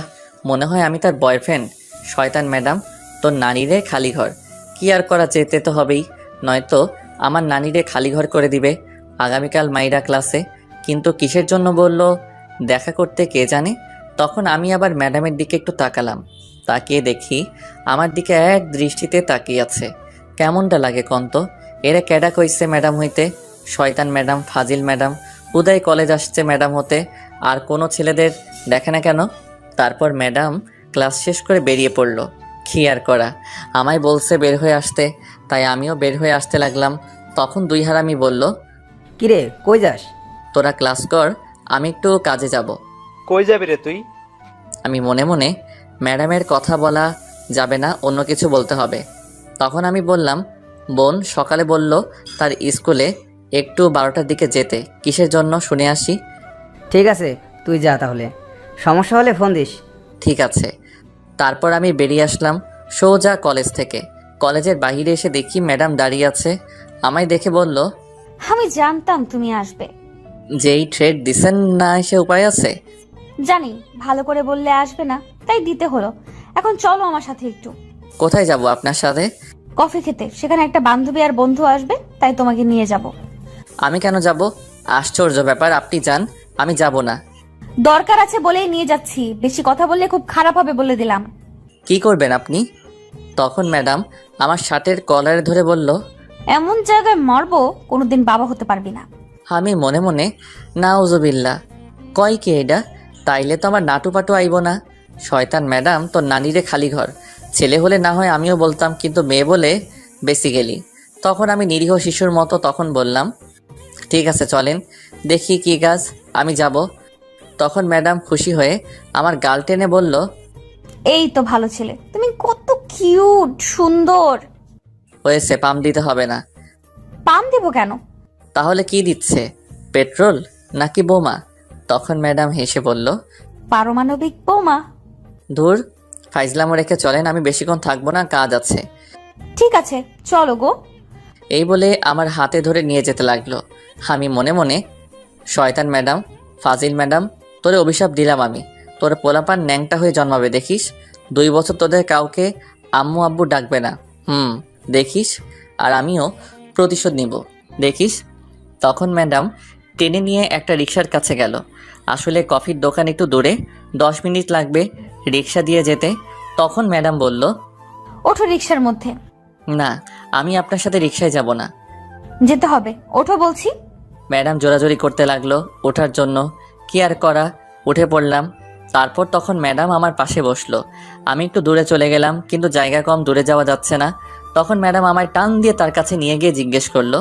A: মনে হয় আমি তার বয়ফ্রেন্ড। শয়তান ম্যাডাম, তোর নানিরে খালি ঘর। কি আর করা, যেতে তো হবেই, নয়তো আমার নানিরে খালি ঘর করে দিবে আগামীকাল মাইরা ক্লাসে। কিন্তু কিসের জন্য বলল দেখা করতে কে জানে। তখন আমি আবার ম্যাডামের দিকে একটু তাকালাম, তাকিয়ে দেখি আমার দিকে এক দৃষ্টিতে তাকিয়ে আছে। কেমনটা লাগে কন্ত? এরা ক্যাডা কইছে ম্যাডাম হইতে? শয়তান ম্যাডাম, ফাজিল ম্যাডাম, উদয় কলেজ আসছে ম্যাডাম হতে, আর কোনো ছেলেদের দেখে না কেন? তারপর ম্যাডাম ক্লাস শেষ করে বেরিয়ে পড়ল। কি আর করা, আমায় বলছে বের হয়ে আসতে, তাই আমিও বের হয়ে আসতে লাগলাম। তখন দুই হারামি বলল,
H: কিরে কই যাস?
A: তোরা ক্লাস কর, আমি একটু কাজে যাব।
D: কই যাবি রে তুই?
A: আমি মনে মনে, ম্যাডামের কথা বলা যাবে না, অন্য কিছু বলতে হবে। তখন আমি বললাম, বোন সকালে বলল তার স্কুলে একটু 12টার দিকে যেতে, কিসের জন্য শুনে আসি।
H: ঠিক আছে, তুই যা তাহলে, সমস্যা হলে ফোন দিস।
A: ঠিক আছে। তারপর আমি বেরিয়ে আসলাম সোজা কলেজ থেকে। কলেজের বাইরে এসে দেখি ম্যাডাম দাঁড়িয়ে আছে। আমায় দেখে বলল,
G: আমি জানতাম তুমি আসবে।
A: যেই ট্রেড দিছেন না এসে উপায় আছে?
G: জানি ভালো করে বললে আসবে না, তাই দিতে হলো। এখন চলো আমার সাথে একটু।
A: কোথায় যাব আপনার সাথে?
G: কফি খেতে। সেখানে একটা বান্ধবী আর বন্ধু আসবে, তাই তোমাকে নিয়ে যাব।
A: আমি কেন যাব? আশ্চর্য ব্যাপার, আপনি যান, আমি যাব না।
G: দরকার আছে বলেই নিয়ে যাচ্ছি, বেশি কথা বললে খুব খারাপ হবে বলে দিলাম।
A: কি করবেন আপনি? তখন ম্যাডাম আমার শার্টের কলারে ধরে বলল,
G: এমন জায়গায় মারবো কোনোদিন বাবা হতে পারবি না।
A: আমি মনে মনে নাউজুবিল্লাহ, কয় কি এটা? তাইলে তো আমার নাটু পাটু আইব না। শয়তান ম্যাডাম, তোর নানিরে খালি ঘর। ছেলে হলে না হয় আমিও বলতাম, কিন্তু মেয়ে বলে বেসিক্যালি। তখন আমি নিরীহ শিশুর মতো তখন বললাম, ঠিক আছে চলেন, দেখি কি কাজ, আমি যাব। তখন ম্যাডাম খুশি হয়ে আমার গাল টেনে বলল,
G: এই তো ভালো ছেলে, তুমি কত কিউট সুন্দর।
A: হয়েছে, পাম দিতে হবে না।
G: পাম দেবো কেন?
A: তাহলে কি দিচ্ছে, পেট্রোল নাকি বোমা? তখন ম্যাডাম হেসে বলল,
G: পারমাণবিক বোমা।
A: ধুর, ফাইজলামো রেখে চলেন, আমি বেশিক্ষণ থাকবো না, কাজ আছে।
G: ঠিক আছে চলো গো।
A: এই বলে আমার হাতে ধরে নিয়ে যেতে লাগলো। আমি মনে মনে, শয়তান ম্যাডাম, ফাজিল ম্যাডাম, তোরে অভিশাপ দিলাম আমি। তোর পোলাপান ন্যাংটা হয়ে জন্মাবে দেখিস। 2 বছর তোদের কাউকে আম্মু আব্বু ডাকবে না। দেখিস, আর আমিও প্রতিশোধ নিব, দেখিস। তখন ম্যাডাম টেনে নিয়ে একটা রিক্সার কাছে গেল। আসলে কফির দোকান একটু দূরে, 10 মিনিট লাগবে রিক্সা দিয়ে যেতে। তখন ম্যাডাম বলল,
G: ওঠো রিক্সার মধ্যে।
A: না, আমি আপনার সাথে রিক্সায় যাব না।
G: যেতে হবে, ওঠো বলছি।
A: ম্যাডাম জোরাজোরি করতে লাগলো ওঠার জন্য। কি আর করা, উঠে পড়লাম। তারপর তখন ম্যাডাম আমার পাশে বসলো। আমি একটু দূরে চলে গেলাম, কিন্তু জায়গা কম, দূরে যাওয়া যাচ্ছে না। তখন ম্যাডাম আমায় টান দিয়ে তার কাছে নিয়ে গিয়ে জিজ্ঞেস করলো,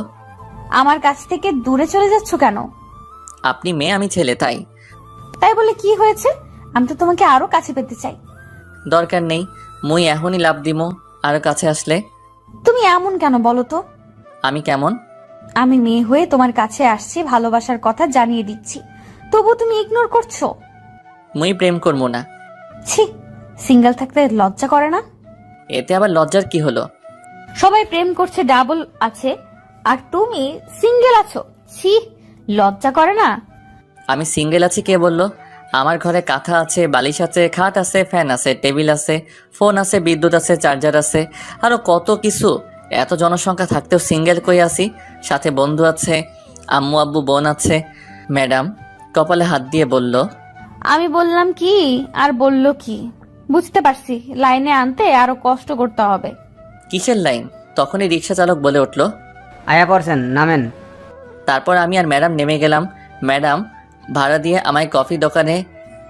G: আমার কাছ থেকে দূরে চলে যাচ্ছ কেন?
A: আপনি মেয়ে, আমি ছেলে, তাই।
G: তাই বলে কি হয়েছে? আমি তো তোমাকে আরো কাছে পেতে চাই।
A: দরকার নেই, মুই এখনই লাভ দিমো আরো কাছে আসলে।
G: তুমি এমন কেন বলো তো?
A: আমি কেমন?
G: আমি মেয়ে হয়ে তোমার কাছে আসছি, ভালোবাসার কথা জানিয়ে দিচ্ছি, তবু তুমি ইগনোর করছো।
A: মুই প্রেম করবো না।
G: ছি, সিঙ্গেল থাকতে লজ্জা করে না?
A: এতে আবার লজ্জার কি হলো?
G: সবাই প্রেম করছে, ডাবল আছে, আর তুমি সিঙ্গেল আছো। ছি, লজ্জা করে না?
A: আমি সিঙ্গেল আছি কে বললো? আমার ঘরে কাঁথা আছে, বালিশ আছে, খাট আছে, ফ্যান আছে, টেবিল আছে, ফোন আছে, বিদ্যুৎ আছে, চার্জার আছে, আরো কত কিছু। এত জনসংখ্যা থাকতেও সিঙ্গেল কই আছি। সাথে বন্ধু আছে, আম্মু আব্বু বোন আছে। ম্যাডাম কপালে হাত দিয়ে বলল,
G: আমি বললাম কি আর বললো কি? বুঝতে পারছি, লাইনে আনতে আরো কষ্ট করতে হবে।
A: কিসের লাইন? তখনই রিক্সা চালক বলে উঠল।
H: আয়া পড়ছেন, নামেন।
A: তারপর আমি আর ম্যাডাম নেমে গেলাম। ম্যাডাম ভাড়া দিয়ে আমায় কফি দোকানে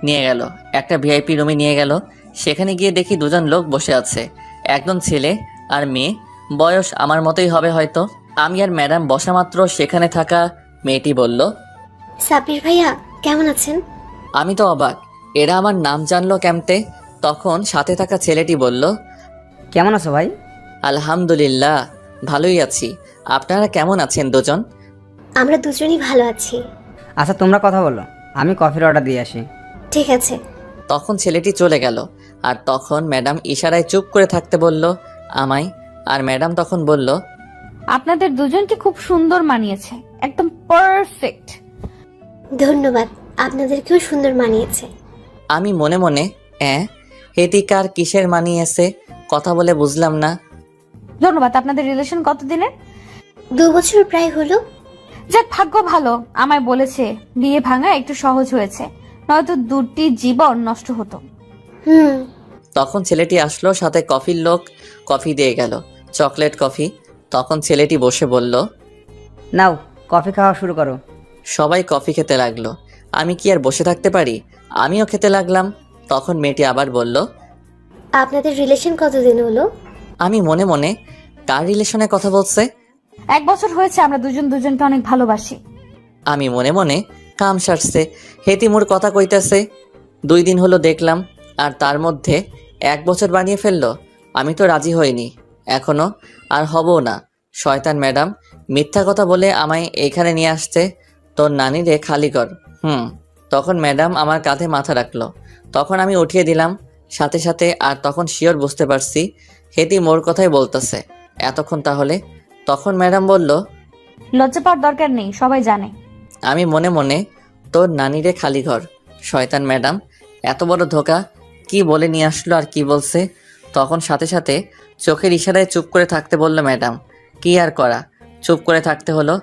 A: নিয়ে গেল, একটা ভিআইপি রুমে নিয়ে গেল। সেখানে গিয়ে দেখি দুজন লোক বসে আছে, একজন ছেলে আর মেয়ে, বয়স আমার মতোই হবে হয়তো। আমি আর ম্যাডাম বসা মাত্র সেখানে থাকা মেয়েটি বলল,
B: সাব্বির ভাইয়া কেমন আছেন?
A: আমি তো অবাক, এরা আমার নাম জানলো কেমতে? তখন সাথে থাকা ছেলেটি বলল,
H: কেমন আছো ভাই?
A: আলহামদুলিল্লাহ ভালোই আছি। আপনারা কেমন আছেন দুজন?
B: আমরা দুজনই ভালো আছি।
H: আচ্ছা তোমরা কথা বলো, আমি কফির অর্ডার দিয়ে আসি।
B: ঠিক আছে।
A: তখন ছেলেটি চলে গেল, আর তখন ম্যাডাম ইশারায় চুপ করে থাকতে বলল আমায়। আর ম্যাডাম তখন বলল,
G: আপনাদের দুজনকে খুব সুন্দর মানিয়েছে, একদম পারফেক্ট।
B: ধন্যবাদ, আপনাদেরকেও সুন্দর মানিয়েছে।
A: আমি মনে মনে হেটি কার কিসের মানিয়েছে কথা বলে বুঝলাম না।
G: ধন্যবাদ। আপনাদের রিলেশন কতদিনের?
B: 2 বছর প্রায় হলো।
G: যাক, ভাগ্য ভালো, আমায় বলেছে বিয়ে ভাঙা একটু সহজ হয়েছে, নয়তো দুটি জীবন নষ্ট হতো।
B: হুম।
A: তখন ছেলেটি আসলো, সাথে কফির লোক কফি দিয়ে গেল, চকলেট কফি। তখন ছেলেটি বসে বলল,
H: নাও কফি খাওয়া শুরু করো।
A: সবাই কফি খেতে লাগলো। আমি কি আর বসে থাকতে পারি? আমিও খেতে লাগলাম। তখন মেয়েটি আবার বলল,
B: আপনাদের রিলেশন কতদিন হলো?
A: আমি মনে মনে, কার রিলেশনের কথা বলছে?
G: 1 বছর হয়েছে আমরা দুজন দুজনকে অনেক ভালোবাসি।
A: আমি মনে মনে, কাম সারছে, হেতি মোর কথা কইতাছে। 2 দিন হলো দেখলাম, আর তার মধ্যে 1 বছর বানিয়ে ফেললো। আমি তো রাজি হইনি এখনো, আর হবও না। শয়তান ম্যাডাম মিথ্যা কথা বলে আমায় এইখানে নিয়ে আসছে। তোর নানিরে খালি কর। তখন ম্যাডাম আমার কাঁধে মাথা রাখলো। তখন আমি উঠিয়ে দিলাম সাথে সাথে। আর তখন শিওর বুঝতে পারছি হেতি মোর কথাই বলতেছে এতক্ষণ তাহলে। তখন ম্যাডাম বলল,
G: লজ্জা পাওয়ার দরকার নেই, সবাই জানে।
A: আমি মনে মনে, তোর নানিরে খালি ঘর। শয়তান ম্যাডাম এত বড় ধোকা, কি বলে নিয়ে আসলো আর কি বলছে। তখন সাথে সাথে চোখের ইশারায় চুপ করে থাকতে বলল ম্যাডাম। কি আর করা, চুপ করে থাকতে হলো।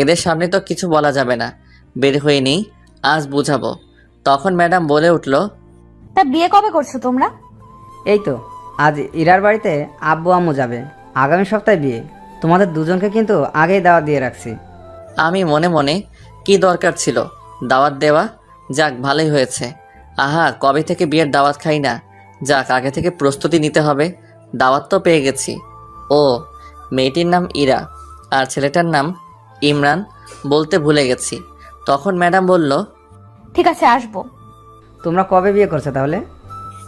A: এদের সামনে তো কিছু বলা যাবে না, বের হয়ে নেই, আজ বুঝাবো। তখন ম্যাডাম বলে উঠল,
G: তা বিয়ে কবে করছো তোমরা?
H: এই তো আজ ইরার বাড়িতে আব্বু আম্মু যাবে, আগামী সপ্তাহে বিয়ে। তোমাদের দুজনকে কিন্তু আগেই দাওয়াত দিয়ে রাখছি।
A: আমি মনে মনে, কি দরকার ছিল দাওয়াত দেওয়া? যাক ভালোই হয়েছে। আহা, কবে থেকে বিয়ের দাওয়াত খাই না। যাক, আগে থেকে প্রস্তুতি নিতে হবে। দাওয়াত তো পেয়ে গেছি। ও, মেয়েটির নাম ইরা আর ছেলেটার নাম ইমরান, বলতে ভুলে গেছি। তখন ম্যাডাম বলল,
G: ঠিক আছে, আসবো।
H: তোমরা কবে বিয়ে করছো তাহলে?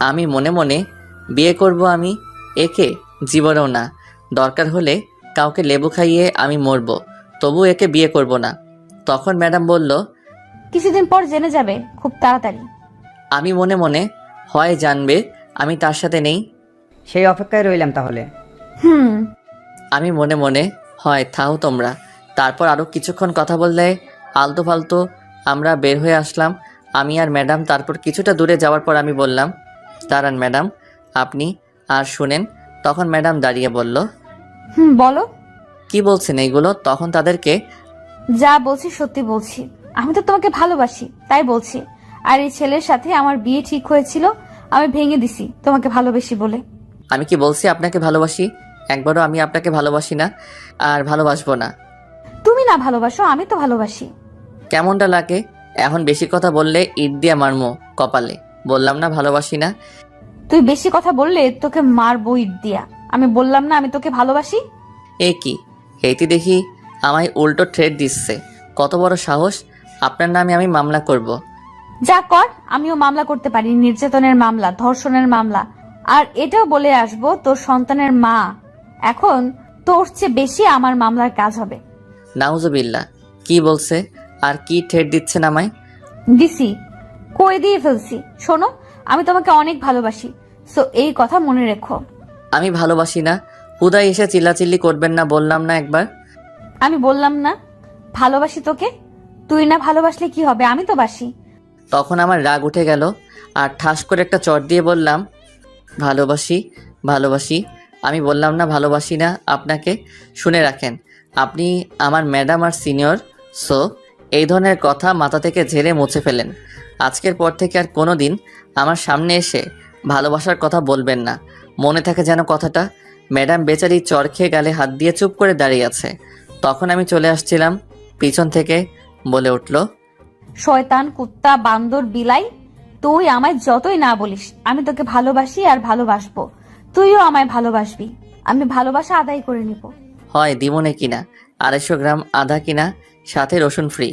A: আমি মনে মনে, বিয়ে করব আমি? একে জীবনেও না। দরকার হলে কাউকে লেবু খাইয়ে আমি মরবো, তবু একে বিয়ে করব না। তখন ম্যাডাম বলল,
G: কিছুদিন পর জেনে যাবে, খুব তাড়াতাড়ি।
A: আমি মনে মনে, হয় জানবে আমি তার সাথে নেই।
H: সেই অপেক্ষায় রইলাম তাহলে।
A: আমি মনে মনে, হয় থাও তোমরা। তারপর আরও কিছুক্ষণ কথা বললে আলতু ফালতু আমরা বের হয়ে আসলাম, আমি আর ম্যাডাম। তারপর কিছুটা দূরে যাওয়ার পর আমি বললাম, দাঁড়ান ম্যাডাম, আপনি আর শুনেন। তখন ম্যাডাম দাঁড়িয়ে বলল,
G: বলো।
A: কি বলছেন এইগুলো? তখন তাদেরকে,
G: যা বলছি সত্যি বলছি, আমি তো তোমাকে ভালোবাসি তাই বলছি। আর এই ছেলের সাথে আমার বিয়ে ঠিক হয়েছিল, আমি ভেঙে দিছি তোমাকে ভালোবাসি বলে।
A: আমি কি বলছি আপনাকে ভালোবাসি? একবারও আমি আপনাকে ভালোবাসি না, আর ভালোবাসবো না।
G: তুমি না ভালোবাসো, আমি তো ভালোবাসি।
A: কেমনটা লাগে? এখন বেশি কথা বললে ইট দিয়ে মারমো কপালে। বললাম না ভালোবাসি না।
G: তুই বেশি কথা বললে তোকে মারবো ইট দিয়া। আমি বললাম না আমি তোকে ভালোবাসি?
A: এ কি, হেতি দেখি আমায় উল্টো থ্রেট দিচ্ছে। কত বড় সাহস! আপনার নামে আমি মামলা করব।
G: যা কর, আমিও মামলা করতে পারি, নির্যাতনের মামলা, ধর্ষণের মামলা, আর এটাও বলে আসবো তোর সন্তানের মা এখন তোর চেয়ে বেশি আমার মামলার কাজ হবে।
A: নাউজুবিল্লাহ, কি বলছে আর কি ঠেট দিচ্ছেন আমায়?
G: দিছি, কই দিয়ে ফেলছি। শোনো, আমি তোমাকে অনেক ভালোবাসি, সো এই কথা মনে রেখো।
A: আমি ভালোবাসি না, হুদাই এসে চিল্লাচিল্লি করবেন না, বললাম না একবার?
G: আমি বললাম না ভালোবাসি তোকে? তুই না ভালোবাসলে কি হবে, আমি তো বাসি।
A: তখন আমার রাগ উঠে গেল আর ঠাস করে একটা চট দিয়ে বললাম, ভালোবাসি ভালোবাসি, আমি বললাম না ভালোবাসি না আপনাকে? শুনে রাখেন, আপনি আমার ম্যাডাম আর সিনিয়র, সো এই ধরনের কথা মাথা থেকে ঝেড়ে মুছে ফেলেন। আজকের পর থেকে আর কোনো দিন আমার সামনে এসে ভালোবাসার কথা বলবেন না, মনে থাকে যেন কথাটা। ম্যাডাম বেচারি চর খেয়ে গালে হাত দিয়ে চুপ করে দাঁড়িয়ে আছে। তখন আমি চলে আসছিলাম, পিছন থেকে বলে উঠল,
G: শয়তান, কুত্তা, বান্দর, বিলাই, তুই আমায় যতই না বলিস আমি তোকে ভালোবাসি আর ভালোবাসবো। তুইও আমায় ভালোবাসবি, আমি ভালোবাসা আদায় করে নিব।
A: হয় দিমনে কিনা 250 গ্রাম আদা কিনা, সাথে রসুন ফ্রি।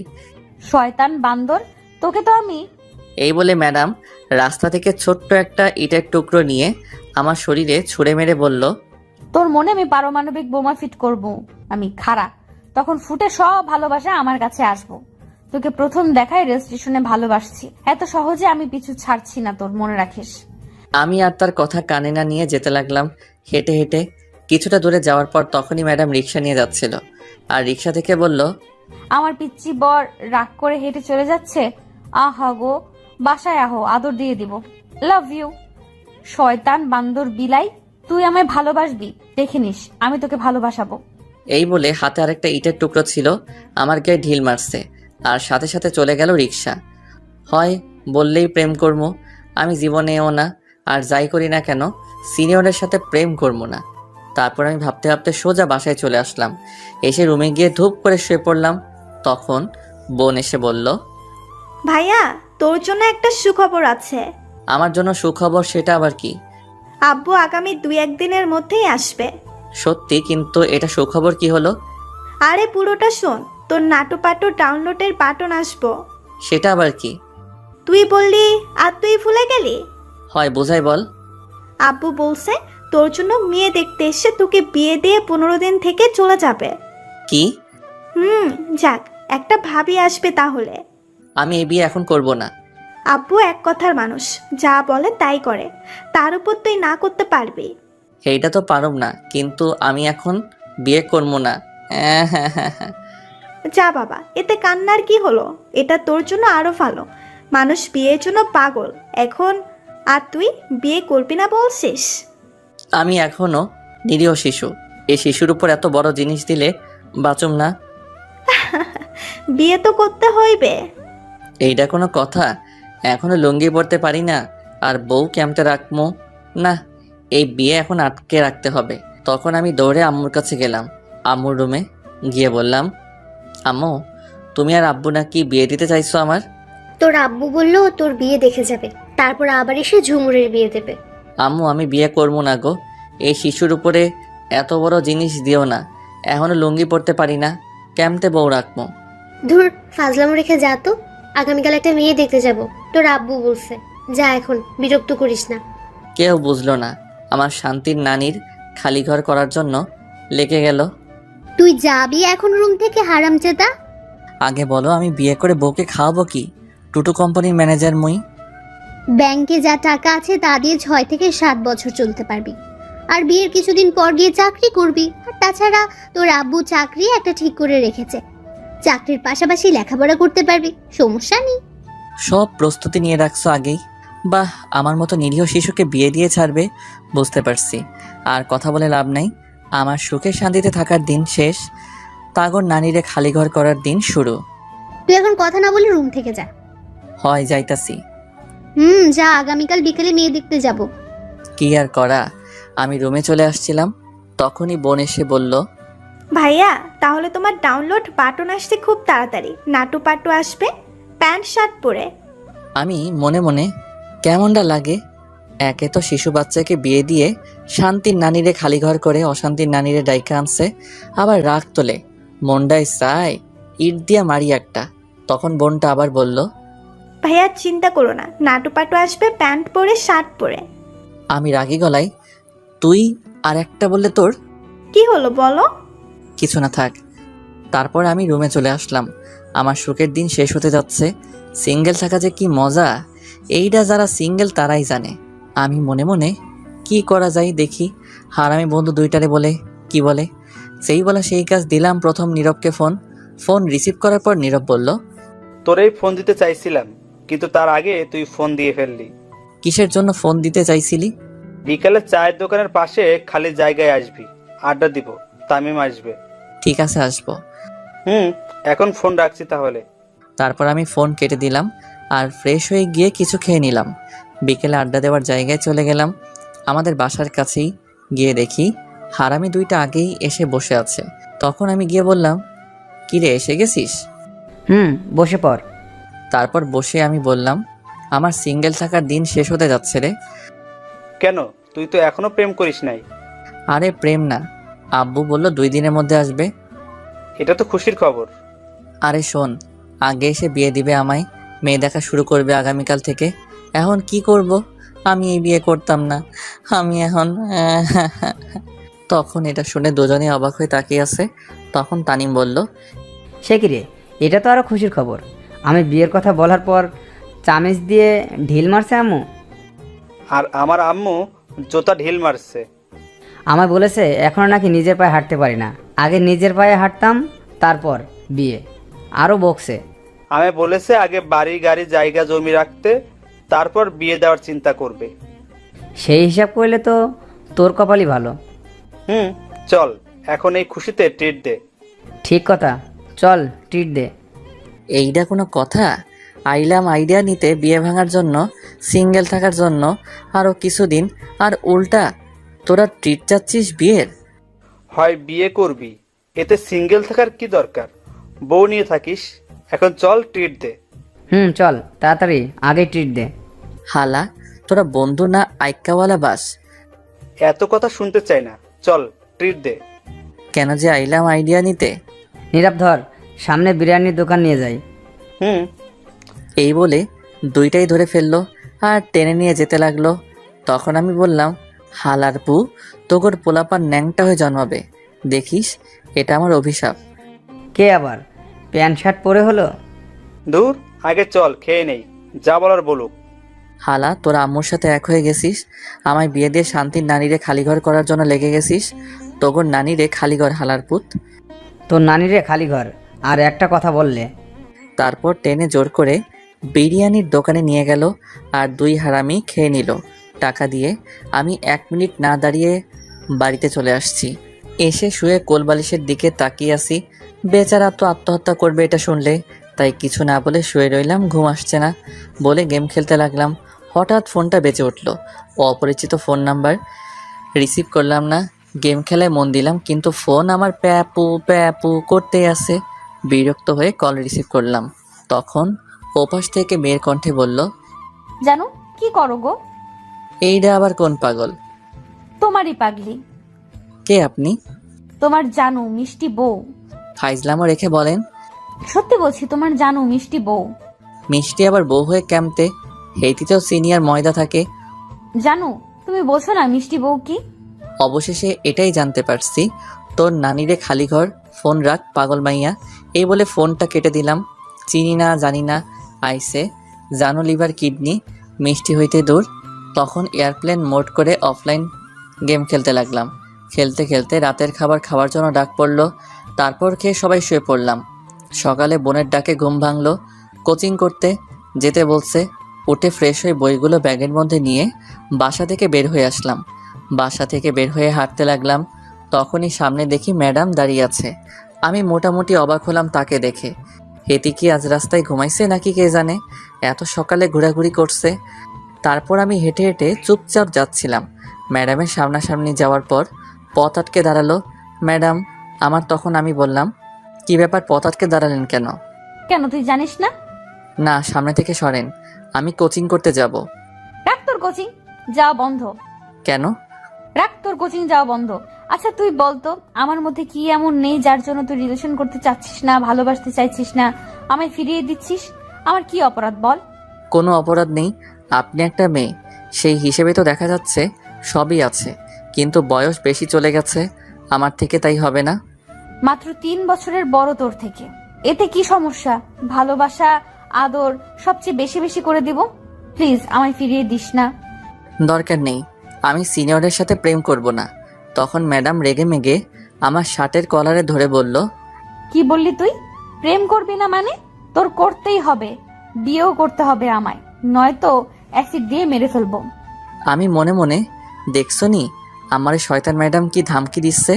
G: শয়তান, বান্দর, তোকে তো আমি।
A: এই বলে ম্যাডাম রাস্তা থেকে ছোট্ট একটা ইটের টুকরো নিয়ে আমার শরীরে ছুঁড়ে মেরে বলল,
G: তোর মনে আমি পারমাণবিক বোমা ফিট করব, আমি খাড়া, তখন ফুটে সব ভালোবাসা আমার কাছে আসবো। তোকে প্রথম দেখায় রেল স্টেশনে ভালোবাসছি, এত সহজে আমি পিছু ছাড়ছি না তোর, মনে রাখিস।
A: আমি আর তার কথা কানে না নিয়ে যেতে লাগলাম হেঁটে হেঁটে। কিছুটা দূরে যাওয়ার পর তখনই ম্যাডাম রিক্সা নিয়ে যাচ্ছিল, আর রিক্সা থেকে বলল,
G: আমার পিচ্চি বর রাগ করে হেঁটে চলে যাচ্ছে, আহা গো, বাসায় আহো, আদর দিয়ে দিব, লাভ ইউ। শয়তান, বান্দর, বিলাই, তুই আমায় ভালোবাসবি, দেখে নিস আমি তোকে ভালোবাসাবো।
A: এই বলে হাতে আরেকটা ইটের টুকরো ছিল, আমার গায়ে ঢিল মারছে আর সাথে সাথে চলে গেল রিক্সা। হয় বললেই প্রেম করবো, আমি জীবনেও না, আর যাই করি না কেন সিনিয়রের সাথে প্রেম করবো না। তারপর আমি ভাবতে ভাবতে সোজা বাসায় চলে আসলাম। এসে রুমে গিয়ে ধূপ করে শুয়ে পড়লাম। তখন বোন এসে বলল,
C: ভাইয়া, তোর জন্য একটা সুখবর আছে।
A: আমার জন্য সুখবর? সেটা আবার কি?
C: আব্বু আগামী 2-1 দিনের মধ্যেই আসবে।
A: সত্যি? কিন্তু এটা সুখবর কি হলো?
C: আরে পুরোটা শোন, তোর নাটুপাটু ডাউনলোডের বাটন আসবো।
A: সেটা আবার কি?
C: তুই বললি আর তুই ভুলে গেলি?
A: হয় বোঝাই বল।
C: আব্বু বলছে তোর জন্য মেয়ে দেখতে এসে তোকে বিয়ে দিয়ে 15 দিন থেকে চলে যাবে।
A: কি?
C: যাক, একটা ভাবি আসবে তাহলে।
A: আমি এই বিয়ে এখন করব না।
C: আব্বু এক কথার মানুষ, যা বলে তাই করে, তার উপর তুই না করতে পারবি?
A: এইটা তো পারব না, কিন্তু আমি এখন বিয়ে করবো না।
C: যা বাবা, এতে কান্নার কি হলো? এটা তোর জন্য আরো ভালো, মানুষ বিয়ের জন্য পাগল এখন, আর তুই বিয়ে করবি না বলছিস?
A: আমি এখনো নিরীহ শিশু, এই শিশুর উপর এত বড় জিনিস দিলে বাঁচুম না।
C: বিয়ে তো করতে হইবে।
A: এইটা কোনো কথা? এখনো লুঙ্গি পরতে পারি না, আর বউ কেমতে রাখবো? না, এই বিয়ে এখন আটকে রাখতে হবে। তখন আমি দৌড়ে আম্মুর কাছে গেলাম। আম্মুর রুমে গিয়ে বললাম, আম্মু, তুমি আর আব্বু নাকি বিয়ে দিতে চাইছো আমার?
B: তোর আব্বু বললো তোর বিয়ে দেখে যাবে, তারপর আবার এসে ঝুমুরের বিয়ে দেবে।
A: আম্মু, আমি বিয়ে করবো না গো। এই শিশুর উপরে এত বড় জিনিস দিও না। এখনো লুঙ্গি পরতে পারি না, কেমতে বউ রাখবো?
B: ধুর, ফাজলামো রেখে যা তো। আগামীকাল একটা মেয়ে দেখতে যাব, তোর আব্বু বলছে। যা, এখন বিরক্ত করিস না।
A: কেউ বুঝলো না, আমার শান্তির নানির খালি ঘর করার জন্য লেগে গেল।
B: তুই যাবি এখন রুম থেকে, হারামজাদা?
A: আগে বলো, আমি বিয়ে করে বউকে খাওয়াবো কি? টুটু কোম্পানির ম্যানেজার মুই।
B: ব্যাংকে যা টাকা আছে তা দিয়ে 6 থেকে 7 বছর চলতে পারবি, আর বিয়ের কিছুদিন পর গিয়ে চাকরি করবি। আর তাছাড়া তোর আব্বু চাকরি একটা ঠিক করে রেখেছে, চাকরির পাশাপাশি লেখাপড়া করতে পারবি, সমস্যা নেই।
A: সব প্রস্তুতি নিয়ে রাখছো আগেই। বাহ, আমার মতো নিরীহ শিশুকে বিয়ে দিয়ে ছাড়বে, বুঝতে পারছি। আর কথা বলে লাভ নাই, আমার সুখে শান্তিতে থাকার দিন শেষ, তাগর নানিরে খালি ঘর করার দিন শুরু।
B: তুই এখন কথা না বলে রুম থেকে যা।
A: হয় যাইতাছি।
B: যা, আগামীকাল বিকেলে মেয়ে দেখতে যাব।
A: কি আর করা, আমি রুমে চলে আসছিলাম, তখনই বোন এসে বলল,
C: ভাইয়া, তাহলে তোমার ডাউনলোড বাটন আসছে খুব তাড়াতাড়ি, নাটুপাটু আসবে প্যান্ট শার্ট পরে।
A: আমি মনে মনে কেমনটা লাগে, একে তো শিশু বাচ্চাকে বিয়ে দিয়ে শান্তির নানিরে খালি ঘর করে অশান্তির নানিরে ডাইকা আনছে, আবার রাগ তোলে, মনটাই চায় ইট দিয়া মারি একটা। তখন বোনটা আবার বলল,
C: ভাইয়া চিন্তা করো না, নাটুপাটু আসবে প্যান্ট পরে শার্ট পরে।
A: আমি রাগী গলায়, তুই আর একটা বললে তোর?
C: কি হলো বলো?
A: কিছু না, থাক। তারপর আমি রুমে চলে আসলাম। আমার সুখের দিন শেষ হতে যাচ্ছে। সিঙ্গেল থাকা যে কি মজা, এইটা যারা সিঙ্গেল তারাই জানে। আমি মনে মনে কি করা যায় দেখি। হারামি বন্ধু দুইটারে বলে কি বলে, সেই বলা সেই কাজ দিলাম। প্রথম নীরবকে ফোন রিসিভ করার পর নীরব বলল,
D: তোরেই ফোন দিতে চাইছিলাম, কিন্তু তার আগে তুই ফোন দিয়ে ফেললি।
A: কিসের জন্য ফোন দিতে চাইছিলি?
D: বিকালে চায়ের দোকানের পাশে খালি জায়গায় আসবি, আড্ডা দিব, তামিম আসবে।
A: ঠিক আছে, আসবো।
D: এখন ফোন রাখছি তাহলে।
A: তারপর আমি ফোন কেটে দিলাম আর ফ্রেশ হয়ে গিয়ে কিছু খেয়ে নিলাম। বিকেলে আড্ডা দেওয়ার জায়গায় চলে গেলাম। আমাদের বাসার কাছেই গিয়ে দেখি হারামি দুইটা আগেই এসে বসে আছে। তখন আমি গিয়ে বললাম, কিরে এসে গেছিস?
H: বসে পড়।
A: তারপর বসে আমি বললাম, আমার সিঙ্গেল থাকার দিন শেষ হতে যাচ্ছে রে।
D: কেন, তুই তো এখনো প্রেম করিস নাই?
A: আরে প্রেম না, আব্বু বলল 2 দিনের মধ্যে আসবে।
D: এটা তো খুশির খবর।
A: আরে শোন, আগে এসে বিয়ে দিবে আমায়, মেয়ে দেখা শুরু করবে আগামীকাল থেকে। এখন কি করব? আমি এই বিয়ে করতাম না, আমি এখন তখন এটা শুনে দুজনে অবাক হয়ে তাকিয়ে আছে। তখন তানিম বলল,
H: সে কি রে, এটা তো আরও খুশির খবর। আমি বিয়ের কথা বলার পর চামিচ দিয়ে ঢিল মারছে আম্মু।
D: আর আমার আম্মু জোতা ঢিল মারছে।
H: আমায় বলেছে এখনও নাকি নিজের পায়ে হাঁটতে পারি না, আগে নিজের পায়ে হাঁটতাম তারপর বিয়ে। আরও বকছে।
D: আমি বলেছে আগে বাড়ি গাড়ি জায়গা জমি রাখতে, তারপর বিয়ে দেওয়ার চিন্তা করবে।
H: সেই হিসাব করলে তো তোর কপালই ভালো।
D: চল এখন এই খুশিতে ট্রিট দে।
H: ঠিক কথা, চল ট্রিট দে।
A: এইটা কোনো কথা? আইলাম আইডিয়া নিতে বিয়ে ভাঙার জন্য, সিঙ্গেল থাকার জন্য আরও কিছুদিন, আর উল্টা তোরা ট্রিট চাচ্ছিস বিয়ের?
D: হয় বিয়ে করবি, এতে সিঙ্গেল থাকার কি দরকার? বউ নিয়ে থাকিস। এখন চল ট্রিট দে।
H: চল তাড়াতাড়ি আগে ট্রিট দে।
A: হালা, তোরা বন্ধু না আইক্কাওয়ালা বাস?
D: এত কথা শুনতে চাই না, চল ট্রিট দে।
A: কেন যে আইলাম আইডিয়া নিতে।
H: নীরব ধর, সামনে বিরিয়ানির দোকান নিয়ে যাই।
A: এই বলে দুইটাই ধরে ফেললো আর টেনে নিয়ে যেতে লাগলো। তখন আমি বললাম, হালার পু, তোর পোলাপান ন্যাংটা হয়ে জন্মাবে, দেখিস, এটা আমার অভিশাপ।
H: কে আবার প্যান্ট শার্ট পরে হলো?
D: দূর, আগে চল খেয়ে নেই, যা বলার বলুক।
A: হালা, তোরা আম্মুর সাথে এক হয়ে গেছিস, আমায় বিয়ে দিয়ে শান্তির নানিরে খালিঘর করার জন্য লেগে গেছিস। তোর নানিরে খালিঘর, হালার পুত।
H: তোর নানিরে খালি ঘর আর একটা কথা বললে।
A: তারপর টেনে জোর করে বিরিয়ানির দোকানে নিয়ে গেল আর 2 হারামি খেয়ে নিল টাকা দিয়ে। আমি 1 মিনিট না দাঁড়িয়ে বাড়িতে চলে আসছি। এসে শুয়ে কোলবালিশের দিকে তাকিয়ে আসি। বেচারা তো আত্মহত্যা করবে এটা শুনলে, তাই কিছু না বলে শুয়ে রইলাম। ঘুম আসছে না বলে গেম খেলতে লাগলাম। হঠাৎ ফোনটা বেজে উঠল, অপরিচিত ফোন নাম্বার। রিসিভ করলাম না, গেম খেলায় মন দিলাম, কিন্তু ফোন আমার প্যাপু প্যাপু করতে আছে। বিরক্ত হয়ে কল রিসিভ করলাম। তখন ওপাশ থেকে মেয়ের কণ্ঠে বলল,
G: জানো কি করো গো?
A: এইটা আবার কোন পাগল?
G: তোমারই পাগলি।
A: কে আপনি?
G: তোমার জানু মিষ্টি বউ।
A: ফাইজলামও রেখে বলেন,
G: সত্যি বলছি, তোমার জানু মিষ্টি বউ।
A: মিষ্টি আবার বউ হয়ে ক্যাম্পতে? হেইতিতেও সিনিয়র ময়দা থাকে।
G: জানু, তুমি বোঝো না মিষ্টি বউ কি?
A: অবশেষে এটাই জানতে পারছি, তোর নানিরে খালি ঘর, ফোন রাখ পাগল মাইয়া। এই বলে ফোনটা কেটে দিলাম। চিনি না জানি না, আইসে জানো লিভার কিডনি, মিষ্টি হইতে দূর। তখন এয়ারপ্লেন মোড করে অফলাইন গেম খেলতে লাগলাম। খেলতে খেলতে রাতের খাবার খাওয়ার জন্য ডাক পড়লো। তারপর খেয়ে সবাই শুয়ে পড়লাম। সকালে বোনের ডাকে ঘুম ভাঙলো। কোচিং করতে যেতে বলছে। উঠে ফ্রেশ হয়ে বইগুলো ব্যাগের মধ্যে নিয়ে বাসা থেকে বের হয়ে আসলাম। বাসা থেকে বের হয়ে হাঁটতে লাগলাম। তখনই সামনে দেখি ম্যাডাম দাঁড়িয়ে আছে। আমি মোটামুটি অবাক হলাম তাকে দেখে। হেতি কি আজ রাস্তায় ঘুমাইছে নাকি কে জানে, এত সকালে ঘোরাঘুরি করছে। তারপর আমি হেঁটে হেঁটে চুপচাপ যাচ্ছিলাম। ম্যাডামের সামনাসামনি যাওয়ার পর পথ আটকে দাঁড়ালো ম্যাডাম আমার। তখন আমি বললাম, কি ব্যাপার, পথ আটকে দাঁড়ালেন কেন?
G: কেন তুই জানিস না?
A: না, সামনে থেকে সরেন, আমি কোচিং করতে যাব।
G: রাখ তোর কোচিং, যাওয়া বন্ধ।
A: কেন?
G: রাখ তোর কোচিং, যাওয়া বন্ধ। আচ্ছা তুই বলতো, আমার মধ্যে কি এমন নেই যার জন্য তুই রিলেশন করতে চাচ্ছিস না, ভালোবাসতে চাইছিস না, আমায় ফিরিয়ে দিচ্ছিস? আমার কি অপরাধ বল?
A: কোনো অপরাধ নেই, আপনি একটা মেয়ে, সেই হিসেবে তো দেখা যাচ্ছে সবই আছে, কিন্তু বয়স বেশি চলে গেছে আমার থেকে, তাই হবে না?
G: মাত্র 3 বছরের বড় তোর থেকে, এতে কি সমস্যা? ভালোবাসা, আদর সবচেয়ে বেশি বেশি করে দিব। প্লিজ আমায় ফিরিয়ে দিস না।
A: দরকার নেই, আমি সিনিয়রের সাথে প্রেম করব না। তখন ম্যাডাম রেগে মেগে আমার শার্টের কলারে ধরে বলল,
G: কি বললি তুই? প্রেম করবি না মানে? তোর করতেই হবে, বিয়েও করতে হবে আমায়, নয়তো অ্যাসিড দিয়ে মেরে ফেলবো।
A: আমি মনে মনে, দেখছো নি আমার এই শয়তান ম্যাডাম কি ধামকি দিচ্ছে?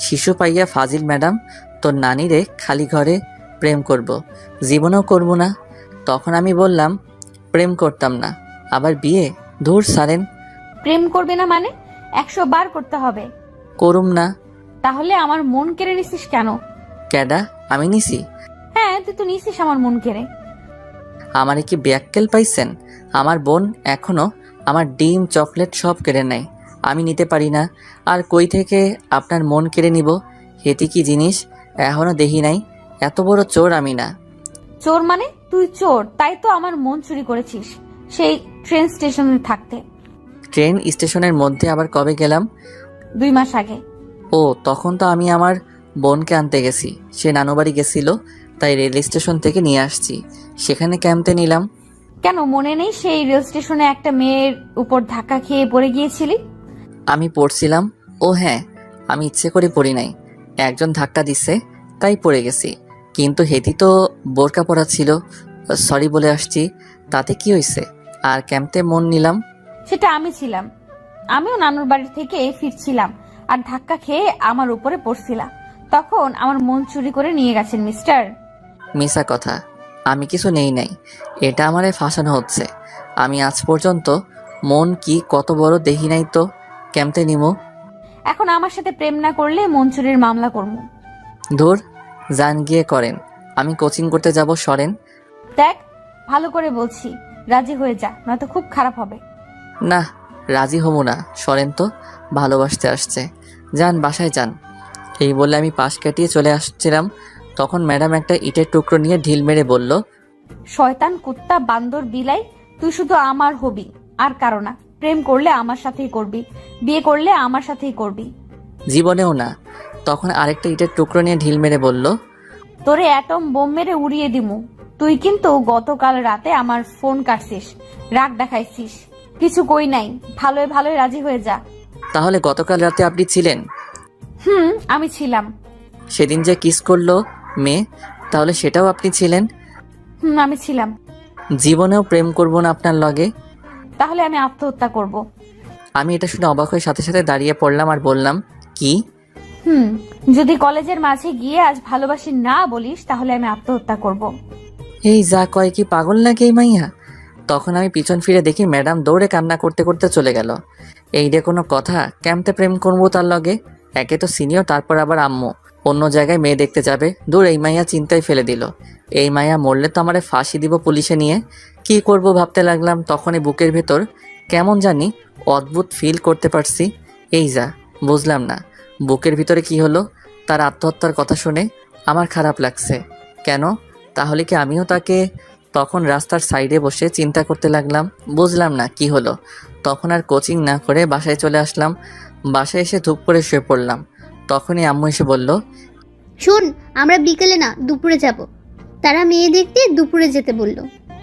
A: শিশু পাইয়া ফাজিল ম্যাডাম, তোর নানিরে খালি ঘরে প্রেম করব, জীবনেও করব না। তখন আমি বললাম, প্রেম করতাম না, আবার বিয়ে? ধুর সারেন।
G: প্রেম করবি না মানে 100 বার করতে হবে।
A: করুম না।
G: তাহলে আমার মন কেড়ে নিছিস কেন?
A: ক্যাডা? আমি নিছি?
G: হ্যাঁ, তুই তো নিছিস আমার মন কেড়ে।
A: আমারে কি ব্যাককেল পাইছেন? আমার বোন এখনো আমার ডিম চকলেট সব কেড়ে নেয়, আমি নিতে পারি না। আর কই থেকে আপনার মন কেড়ে নিব? হেতি কি জিনিস এখনো দেখি নাই, এত বড় চোর আমি না।
G: চোর মানে? তুই চোর, তাই তো আমার মন চুরি করেছিস সেই ট্রেন স্টেশনে থাকতে।
A: ট্রেন স্টেশনের মধ্যে আবার কবে গেলাম?
G: 2 মাস আগে।
A: ও, তখন তো আমি আমার বোনকে আনতে গেছি, সে নানুবাড়ি গেছিল, তাই রেল স্টেশন থেকে নিয়ে আসছি, সেখানে ক্যাম্পে নিলাম।
G: কেন মনে নেই সেই রেল স্টেশনে একটা মেয়ের উপর ধাক্কা খেয়ে পড়ে গিয়েছিলি?
A: আমি পড়ছিলাম। ও হ্যাঁ, আমি ইচ্ছে করে পড়ি নাই, একজন ধাক্কা দিছে তাই পড়ে গেছি। কিন্তু হেতি তো বোরকা পরা ছিল, সরি বলে আসছি, তাতে কি হয়েছে? আর ক্যাম্পে মন নিলাম।
G: সেটা আমি ছিলাম, আমিও নানুর বাড়ি থেকে ফিরছিলাম আর ধাক্কা খেয়ে আমার উপরে পড়ছিলাম, তখন আমার মন চুরি করে নিয়ে গেছেন মিস্টার।
A: মিশা কথা, আমি কিছু নেই নাই, এটা আমারে ফাঁসানো হচ্ছে। আমি আজ পর্যন্ত মন কি কত বড় দেখি নাই তো ক্যাম্পে নিমো।
G: এখন আমার সাথে প্রেম না করলে মন চুরির মামলা করবো।
A: ধুর, যান গিয়ে করেন, আমি কোচিং করতে যাব, সরেন।
G: দেখ, ভালো করে বলছি, রাজি হয়ে যা, নয়তো খুব খারাপ হবে।
A: না, রাজি হব না, সরেন তো, ভালোবাসতে আসছে, যান বাসায় যান। এই বলে আমি পাশ কাটিয়ে চলে আসছিলাম, তখন ম্যাডাম একটা ইটের টুকরো নিয়ে ঢিল মেরে বলল,
G: শয়তান, কুত্তা, বান্দর, বিলাই, তুই শুধু আমার হবি আর কারো না। প্রেম করলে আমার সাথেই করবি, বিয়ে করলে আমার সাথেই করবি।
A: জীবনেও না। তখন আরেকটা ইটের টুকরো নিয়ে ঢিল মেরে বলল,
G: তোরে অ্যাটম বোম মেরে উড়িয়ে দিমু। তুই কিন্তু গতকাল রাতে আমার ফোন কাটছিস, রাগ দেখাইছিস, কিছু কই নাই, ভালোই ভালোই রাজি হয়ে যা।
A: তাহলে গতকাল রাতে আপনি ছিলেন?
G: আমি ছিলাম।
A: সেদিন যে কিস করলো মেয়ে, তাহলে সেটাও আপনি ছিলেন?
G: আমি ছিলাম।
A: জীবনেও প্রেম করব না আপনার লগে।
G: তাহলে আমি আত্মহত্যা করব।
A: আমি এটা শুনে অবাক হয়ে সাথে সাথে দাঁড়িয়ে পড়লাম আর বললাম, কি?
G: যদি কলেজের মাঝে গিয়ে আজ ভালোবাসি না বলিস, তাহলে আমি আত্মহত্যা করব।
A: এই যা কয়, কি পাগল নাকি এই মাইয়া? তখন আমি পিছন ফিরে দেখি ম্যাডাম দৌড়ে কান্না করতে করতে চলে গেল। এই রে কোনো কথা, ক্যাম্পে প্রেম করবো তার লগে? একে তো সিনিয়র, তারপর আবার আম্মু অন্য জায়গায় মেয়ে দেখতে যাবে। দূর, এই মাইয়া চিন্তায় ফেলে দিল। এই মাইয়া মরলে তো আমারে ফাঁসি দিব পুলিশে নিয়ে। কি করব ভাবতে লাগলাম, তখনই বুকের ভেতর কেমন জানি অদ্ভুত ফিল করতে পারছি। এই যা, বুঝলাম না বুকের ভিতরে কি হলো। তার আত্মহত্যার কথা শুনে আমার খারাপ লাগছে। কেন? তাহলে কি আমিও তাকে? তখন রাস্তার সাইডে বসে চিন্তা করতে লাগলাম, বুঝলাম না কি হলো। তখন আর কোচিং না করে বাসায় চলে আসলাম। বাসায় এসে ধূপ করে শুয়ে পড়লাম। তখনই আম্মু এসে বলল,
B: শোন, আমরা বিকেলে না দুপুরে যাব। তারা মেয়ে দেখতে দুপুরে যেতে বলল।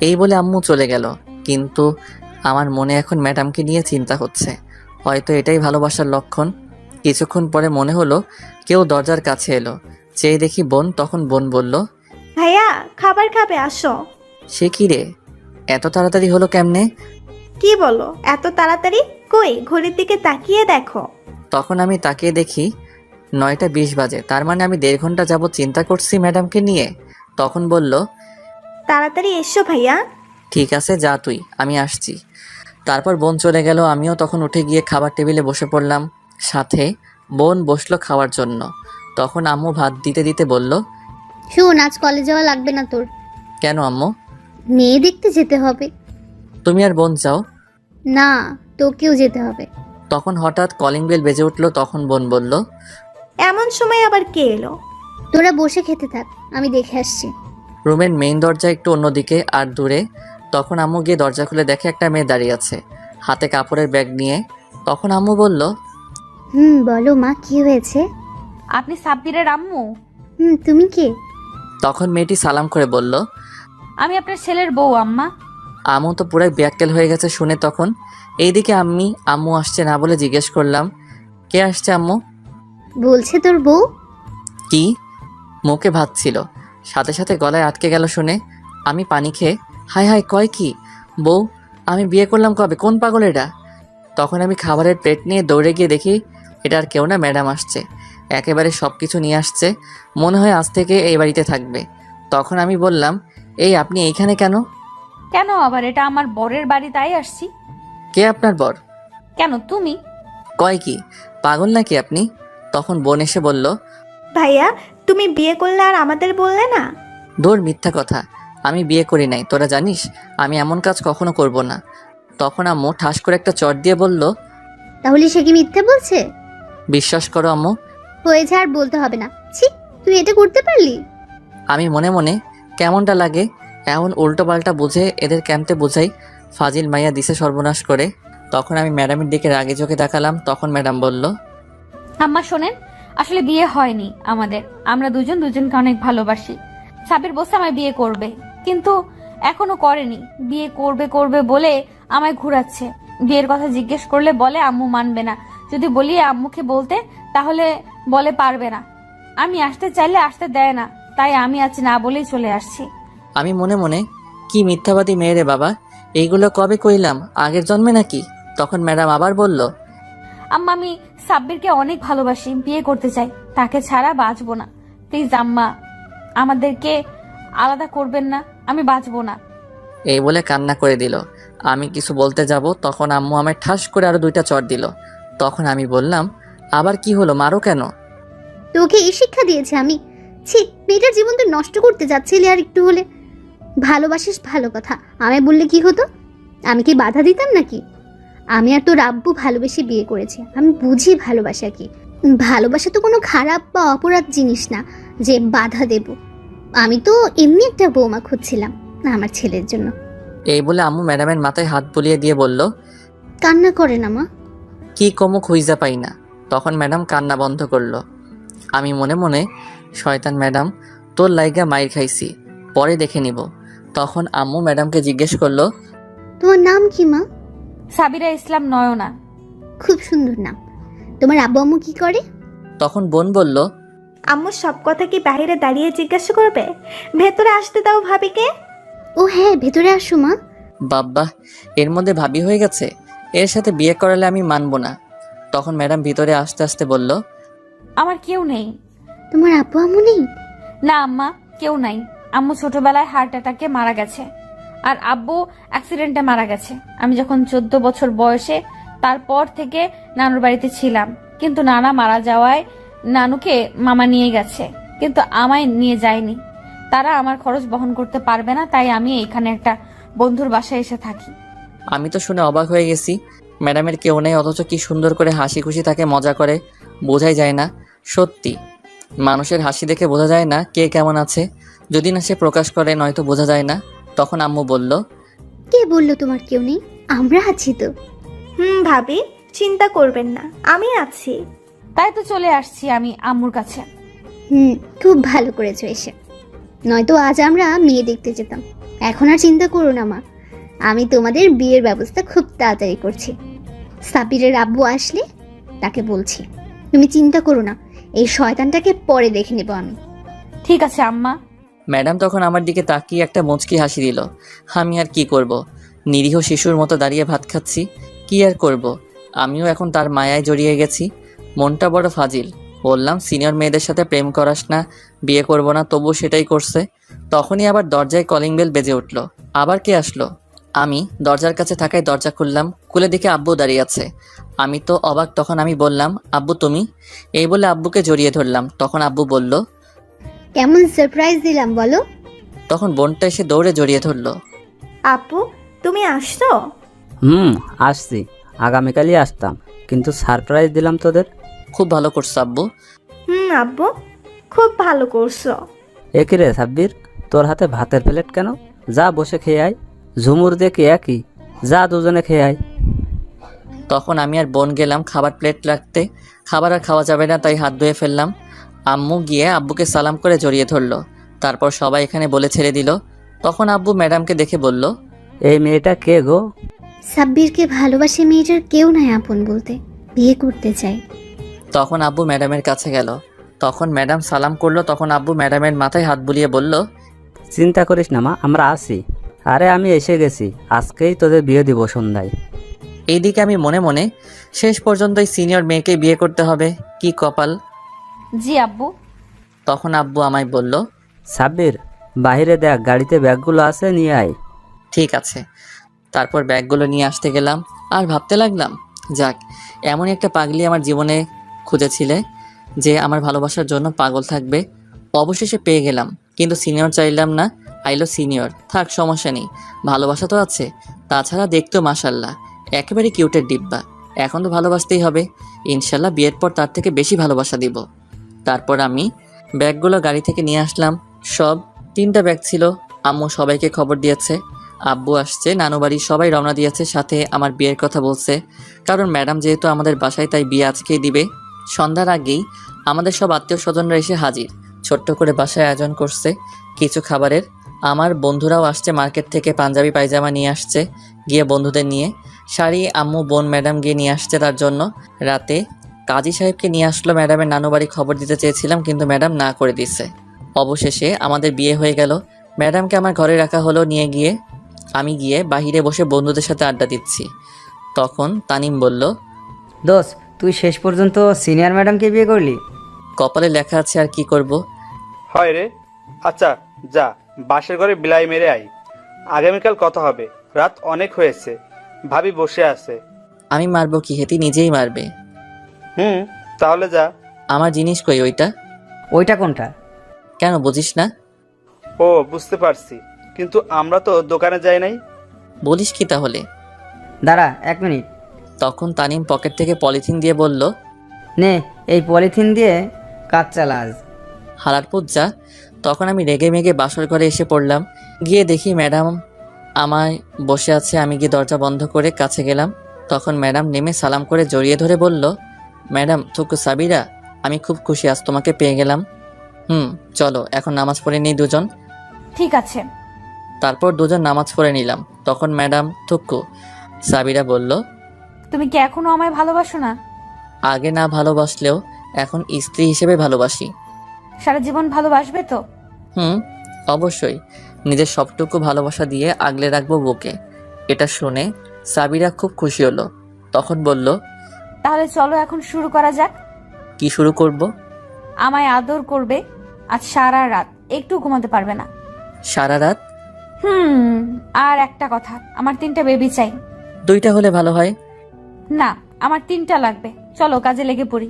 A: এই বলে আম্মু চলে গেল। কিন্তু আমার মনে এখন ম্যাডামকে নিয়ে চিন্তা হচ্ছে। হয়তো এটাই ভালোবাসার লক্ষণ। কিছুক্ষণ পরে মনে হলো কেউ দরজার কাছে এলো। চেয়ে দেখি বোন। তখন বোন বলল,
C: ভাইয়া, খাবার খাবে, আসো।
A: সে কি রে, এত তাড়াতাড়ি হলো কেমনে?
C: কি বলো এত তাড়াতাড়ি? কই, ঘড়ির দিকে তাকিয়ে দেখো।
A: তখন আমি তাকিয়ে দেখি 9টা 20 বাজে। তার মানে আমি 1.5 ঘন্টা যাবত চিন্তা করছি ম্যাডামকে নিয়ে। তখন বলল,
C: তাড়াতাড়ি এসো ভাইয়া।
A: ঠিক আছে, যা তুই, আমি আসছি। তারপর বোন চলে গেল। আমিও তখন উঠে গিয়ে খাবার টেবিলে বসে পড়লাম। সাথে বোন বসলো খাওয়ার জন্য। তখন আম্মু ভাত দিতে দিতে বলল,
B: শোন, আজ কলেজ যাওয়া লাগবে না তোর।
A: কেন আম্মু?
B: মেয়ে দেখতে যেতে হবে।
A: তুমি আর বোন যাও?
B: না, তোকেও যেতে হবে।
A: তখন হঠাৎ কলিং বেল বেজে উঠলো। তখন বোন বলল,
C: এমন সময় আবার কে এলো?
B: তোরা বসে খেতে থাক, আমি দেখে আসছি।
A: রুমের মেইন দরজা একটু অন্যদিকে আর দূরে তখন আম্মু গিয়ে দরজা খুলে দেখে একটা মেয়ে দাঁড়িয়ে আছে, হাতে কাপড়ের ব্যাগ নিয়ে। তখন আম্মু বলল,
B: বলো মা, কি হয়েছে?
G: আপনি সাব্বিরের আম্মু?
B: তুমি কে?
A: তখন মেয়েটি সালাম করে বলল,
G: আমি আপনার ছেলের বউ আম্মা।
A: আম্মু তো পুরাই ব্যাককেল হয়ে গেছে শুনে। তখন এইদিকে আম্মু আসছে না বলে জিজ্ঞেস করলাম, কে আসছে আম্মু?
B: বলছে তোর বউ।
A: কি? মুখে ভাত ছিল, সাথে সাথে গলায় আটকে গেল শুনে। আমি পানি খেয়ে, হায় হায়, কয় কি? বউ? আমি বিয়ে করলাম কবে? কোন পাগল এটা? তখন আমি খাবারের প্লেট নিয়ে দৌড়ে গিয়ে দেখি এটা আর কেউ না, ম্যাডাম আসছে। একেবারে সব কিছু নিয়ে আসছে, মনে হয় আজ থেকে এই বাড়িতে থাকবে। তখন আমি বললাম, এই আপনি এইখানে কেন?
G: কেন আবার? এটা আমার বরের বাড়ি, তাই আসছি।
A: কে আপনার বর?
G: কেন তুমি?
A: কয় কি, পাগল নাকি আপনি? তখন বোন এসে বলল,
C: ভাইয়া, তুমি বিয়ে করলে আর আমাদের বললে না?
A: দূর, মিথ্যা কথা, আমি বিয়ে করি নাই। তোরা জানিস আমি এমন কাজ কখনো করব না। তখন আম্মু ঠাস করে একটা চট দিয়ে বলল,
B: তাহলে সে কি মিথ্যে বলছে?
A: বিশ্বাস করো আম্মু।
B: হয়েছে, আর বলতে হবে না। ছি, তুই এটা করতে পারলি?
A: আমি মনে মনে কেমনটা লাগে এমন উল্টো পাল্টা বুঝে এদের ক্যাম্পে বোঝাই, ফাজিল মাইয়া দিছে সর্বনাশ করে। তখন আমি ম্যাডামের দিকে রাগে চোখে তাকালাম। তখন ম্যাডাম বলল,
G: আম্মা শোনেন, আসলে বিয়ে হয়নি আমাদের। আমরা দুজনকে অনেক ভালোবাসি। সাবির বলছে আমায় বিয়ে করবে, কিন্তু এখনো করেনি। বিয়ে করবে বলে আমায় ঘুরাচ্ছে। বিয়ের কথা জিজ্ঞেস করলে বলে আম্মু মানবে না। যদি বলি আম্মুকে বলতে, তাহলে বলে পারবে না। আমি আসতে চাইলে আসতে দেয় না, তাই আমি আজ না বলেই চলে আসছি।
A: আমি মনে মনে, কি মিথ্যাবাদী মেয়ে রে বাবা, এইগুলো কবে কইলাম? আগের জন্মে নাকি? তখন ম্যাডাম আবার বলল,
G: আম্মা, আমি সাব্বিরকে অনেক ভালোবাসি, বিয়ে করতে চাই। তাকে ছাড়া বাঁচবো না। প্লিজ আম্মা, আমাদেরকে আলাদা করবেন না, আমি বাঁচবো না।
A: এই বলে কান্না করে দিল। আমি কিছু বলতে যাব, তখন আম্মু আমায় ঠাস করে আরো 2টা চড় দিল। তখন আমি বললাম, আবার কি হলো, মারো কেন?
B: তোকে এই শিক্ষা দিয়েছে আমি? ছি, মেয়েটার জীবন তো নষ্ট করতে যাচ্ছিলি আর একটু হলে। ভালোবাসিস ভালো কথা, আমায় বললে কি হতো? আমি কি বাধা দিতাম নাকি? আমি আর তোর আব্বু ভালোবেসে বিয়ে করেছি, আমি বুঝি ভালোবাসা কি। ভালোবাসা তো কোনো খারাপ বা অপরাধ জিনিস না যে বাধা দেব। আমি তো এমনি একটা বৌমা খুঁজছিলাম আমার ছেলের জন্য।
A: এই বলে আম্মু ম্যাডামের মাথায় হাত বুলিয়ে দিয়ে বলল,
B: কান্না করে না মা।
A: কি কমু খুঁজা পাই না। তখন ম্যাডাম কান্না বন্ধ করলো। আমি মনে মনে, শয়তান ম্যাডাম, তোর লাইগা মাইর খাইছি, পরে দেখে নিব। তখন আম্মু ম্যাডামকে জিজ্ঞেস করলো,
B: তোমার নাম কি মা?
G: সাবিরা ইসলাম নয়না।
B: খুব সুন্দর নাম। তোমার আব্বু আম্মু কি করে?
A: তখন বোন বলল,
C: আম্মু সব কথা কি বাইরে দাঁড়িয়ে জিজ্ঞাসা করবে? ভেতরে আসতে দাও ভাবিকে।
B: ও হ্যাঁ, ভেতরে আসো মা।
A: বাব্বা, এর মধ্যে ভাবি হয়ে গেছে। এর সাথে বিয়ে করালে আমি মানবো না। তখন ম্যাডাম ভিতরে আস্তে আস্তে বলল,
G: আমার কেউ নেই।
B: তোমার আব্বু আম্মু নেই?
G: না আম্মা, কেউ নাই। আম্মু ছোটবেলায় হার্ট অ্যাটাকে মারা গেছে, আর আব্বু অ্যাক্সিডেন্টে মারা গেছে। আমি যখন 14 বছর বয়সে, তারপর থেকে নানুর বাড়িতে ছিলাম। কিন্তু নানা মারা যাওয়ায় নানুকে মামা নিয়ে গেছে, কিন্তু আমায় নিয়ে যায়নি। তারা আমার খরচ বহন করতে পারবে না, তাই আমি এখানে একটা বন্ধুর বাসায় এসে থাকি।
A: আমি তো শুনে অবাক হয়ে গেছি। ম্যাডামের কেউ নেই, অথচ কি সুন্দর করে হাসি খুশি তাকে মজা করে, বোঝাই যায় না। সত্যি, মানুষের হাসি দেখে বোঝা যায় না কে কেমন আছে, যদি না সে প্রকাশ করে, নয়তো বোঝা যায় না। তখন আম্মু বলল,
B: কে বললো তোমার কেউ নেই? আমরা আছি তো।
C: ভাবি, চিন্তা করবেন না, আমি আছি।
G: তাই তো চলে আসছি আমি আম্মুর কাছে।
B: খুব ভালো করেছো এসে, নয়তো আজ আমরা মেয়ে দেখতে যেতাম। এখন আর চিন্তা করো না মা, আমি তোমাদের বিয়ের ব্যবস্থা খুব তাড়াতাড়ি করছি। সাবিরের আব্বু আসলে তাকে বলছি। তুমি চিন্তা করো না, এই শয়তানটাকে পরে দেখে নেব আমি।
G: ঠিক আছে আম্মা।
A: ম্যাডাম তখন আমার দিকে তাকিয়ে একটা মুচকি হাসি দিল। আমি আর কি করব, নিরীহ শিশুর মতো দাঁড়িয়ে ভাত খাচ্ছি। কি আর করব, আমিও এখন তার মায়ায় জড়িয়ে গেছি। মনটা বড় ফাজিল। বললাম, সিনিয়র মেয়েদের সাথে প্রেম করাস না, বিয়ে করব না, তবু সেটাই করছে। তখনই আবার দরজায় কলিং বেল বেজে উঠল। আবার কে আসলো? আমি দরজার কাছে থাকায় দরজা খুললাম। খুলে দেখে আব্বু দাঁড়িয়ে আছে। আমি তো অবাক। তখন আমি বললাম, আব্বু তুমি? এই বলে আব্বুকে জড়িয়ে ধরলাম। তখন আব্বু বলল,
B: কেমন সারপ্রাইজ দিলাম বলো?
A: তখন বোনটা এসে দৌড়ে জড়িয়ে ধরলো।
C: আপু, তুমি আসছো?
F: আসছি। আগামীকালই আসতাম, কিন্তু সারপ্রাইজ দিলাম তোদের।
A: খুব ভালো করছো আব্বু।
C: আব্বু, খুব ভালো করছো।
F: এ কি রে সাব্বির, তোর হাতে ভাতের প্লেট কেন? যা বসে খেয়ে আয়। ঝুমুর দেখি একই, যা দুজনে খেয়ে আয়।
A: তখন আমি আর বোন গেলাম খাবার প্লেট রাখতে। খাবার আর খাওয়া যাবে না, তাই হাত ধুয়ে ফেললাম। আম্মু গিয়ে আব্বুকে সালাম করে জড়িয়ে ধরলো। তারপর সবাই এখানে বলে ছেড়ে দিল। তখন আব্বু ম্যাডামকে দেখে বলল,
F: এই মেয়েটা কে গো?
B: সাব্বিরকে ভালোবাসে মেয়েটার কেউ নাই আপন বলতে, বিয়ে করতে চাই।
A: তখন আব্বু ম্যাডামের কাছে গেল। তখন ম্যাডাম সালাম করলো। তখন আব্বু ম্যাডামের মাথায় হাত বুলিয়ে বলল,
F: চিন্তা করিস না মা, আমরা আছি। আরে আমি এসে গেছি, আজকেই তোদের বিয়ে দিব সন্ধ্যায়।
A: এইদিকে আমি মনে মনে, শেষ পর্যন্ত এই সিনিয়র মেয়েকে বিয়ে করতে হবে, কি কপাল।
G: জি আব্বু।
A: তখন আব্বু আমায় বলল,
F: সাব্বির, বাইরে দেখ, গাড়িতে ব্যাগগুলো আছে, নিয়ে আয়।
A: ঠিক আছে। তারপর ব্যাগগুলো নিয়ে আসতে গেলাম আর ভাবতে লাগলাম, যাক, এমন একটা পাগলি আমার জীবনে খুঁজেছিলে যে আমার ভালোবাসার জন্য পাগল থাকবে। অবশেষে পেয়ে গেলাম, কিন্তু সিনিয়র চাইলাম না, আইলো সিনিয়র। থাক, সমস্যা নেই, ভালোবাসা তো আছে। তাছাড়া দেখতো মাশাল্লাহ একেবারে কিউটের ডিব্বা। এখন তো ভালোবাসতেই হবে, ইনশাল্লাহ বিয়ের পর তার থেকে বেশি ভালোবাসা দিব। তারপর আমি ব্যাগগুলো গাড়ি থেকে নিয়ে আসলাম। সব 3টা ব্যাগ ছিল। আম্মু সবাইকে খবর দিয়েছে, আব্বু আসছে, নানু বাড়ির সবাই রওনা দিয়েছে, সাথে আমার বিয়ের কথা বলছে। কারণ ম্যাডাম যেহেতু আমাদের বাসায়, তাই বিয়ে আজকেই দিবে। সন্ধ্যার আগেই আমাদের সব আত্মীয় স্বজনরা এসে হাজির। ছোট্ট করে বাসায় আয়োজন করছে কিছু খাবারের। আমার বন্ধুরাও আসছে মার্কেট থেকে, পাঞ্জাবি পায়জামা নিয়ে আসছে গিয়ে বন্ধুদের নিয়ে। শাড়ি আম্মু বোন ম্যাডাম গিয়ে নিয়ে আসছে তার জন্য। রাতে কাজী সাহেবকে নিয়ে আসলো ম্যাডামের নানু বাড়ি। খবর দিতে চেয়েছিলাম, কিন্তু ম্যাডাম না করে দিছে। অবশেষে আমাদের বিয়ে হয়ে গেল। ম্যাডামকে আমার ঘরে রাখা হলো। আমি গিয়ে বাহিরে বসে বন্ধুদের সাথে আড্ডা দিচ্ছি। তখন তানিম বলল,
H: দোস্ত, তুই শেষ পর্যন্ত সিনিয়র ম্যাডামকে বিয়ে করলি?
A: কপালে লেখা আছে, আর কি করব।
D: হয় রে। আচ্ছা যা, বাসের ঘরে বিলাই মেরে আই। আগামীকাল কথা হবে, রাত অনেক হয়েছে। ভাবি বসে আছে।
A: আমি মারবো কি, হেতি নিজেই মারবে।
D: তাহলে যা।
A: আমার জিনিস কই ওইটা?
H: ওইটা কোনটা?
A: কেন বুঝিস না?
D: ও, বুঝতে পারছি, কিন্তু আমরা তো দোকানে যাই নাই।
A: বলিস কি তাহলে?
H: দাঁড়া 1 মিনিট।
A: তখন তানিম পকেট থেকে পলিথিন দিয়ে বলল,
H: নে, এই পলিথিন দিয়ে কাজ চালা আজ।
A: হালার পুজ্জা। তখন আমি রেগে মেগে বাসর ঘরে এসে পড়লাম। গিয়ে দেখি ম্যাডাম আমায় বসে আছে। আমি গিয়ে দরজা বন্ধ করে কাছে গেলাম। তখন ম্যাডাম নেমে সালাম করে জড়িয়ে ধরে বলল, ম্যাডাম থুকু সাবিরা, আমি খুব খুশি আজ তোমাকে পেয়ে গেলাম। চলো এখন নামাজ পড়ে নিই দুজন।
G: ঠিক আছে।
A: তারপর দুজন নামাজ পড়ে নিলাম। তখন ম্যাডাম থুকু সাবিরা বলল,
G: তুমি কি এখনো আমায় ভালোবাসো না?
A: আগে না ভালোবাসলেও এখন স্ত্রী হিসেবে ভালোবাসি।
G: সারা জীবন ভালোবাসবে তো?
A: অবশ্যই, নিজের সবটুকু ভালোবাসা দিয়ে আগলে রাখবো বুকে। এটা শুনে সাবিরা খুব খুশি হলো। তখন বলল,
G: তাহলে চলো এখন শুরু করা যাক।
A: কি শুরু করব?
G: আমায় আদর করবে আজ সারা রাত, একটু ঘুমাতে পারবে না।
A: সারা রাত?
G: আর একটা কথা, আমার 3টা বেবি চাই।
A: 2টা হলে ভালো হয়।
G: না, আমার 3টা লাগবে। চলো কাজে লেগে পড়ি।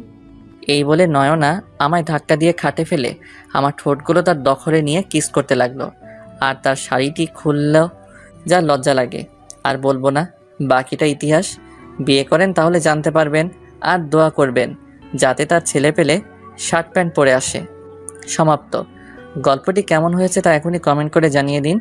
A: এই বলে নয়না আমায় ধাক্কা দিয়ে খাটে ফেলে আমার ঠোঁটগুলো তার দখলে নিয়ে কিস করতে লাগলো। আর তার শাড়িটি খুললেও যা লজ্জা লাগে। আর বলবো না, বাকিটা ইতিহাস। বিয়ে করেন তাহলে জানতে পারবেন। আর দোয়া করবেন যাতে তার ছেলে পেলে শার্ট প্যান্ট পরে আসে। সমাপ্ত। গল্পটি কেমন হয়েছে তা এখনই কমেন্ট করে জানিয়ে দিন।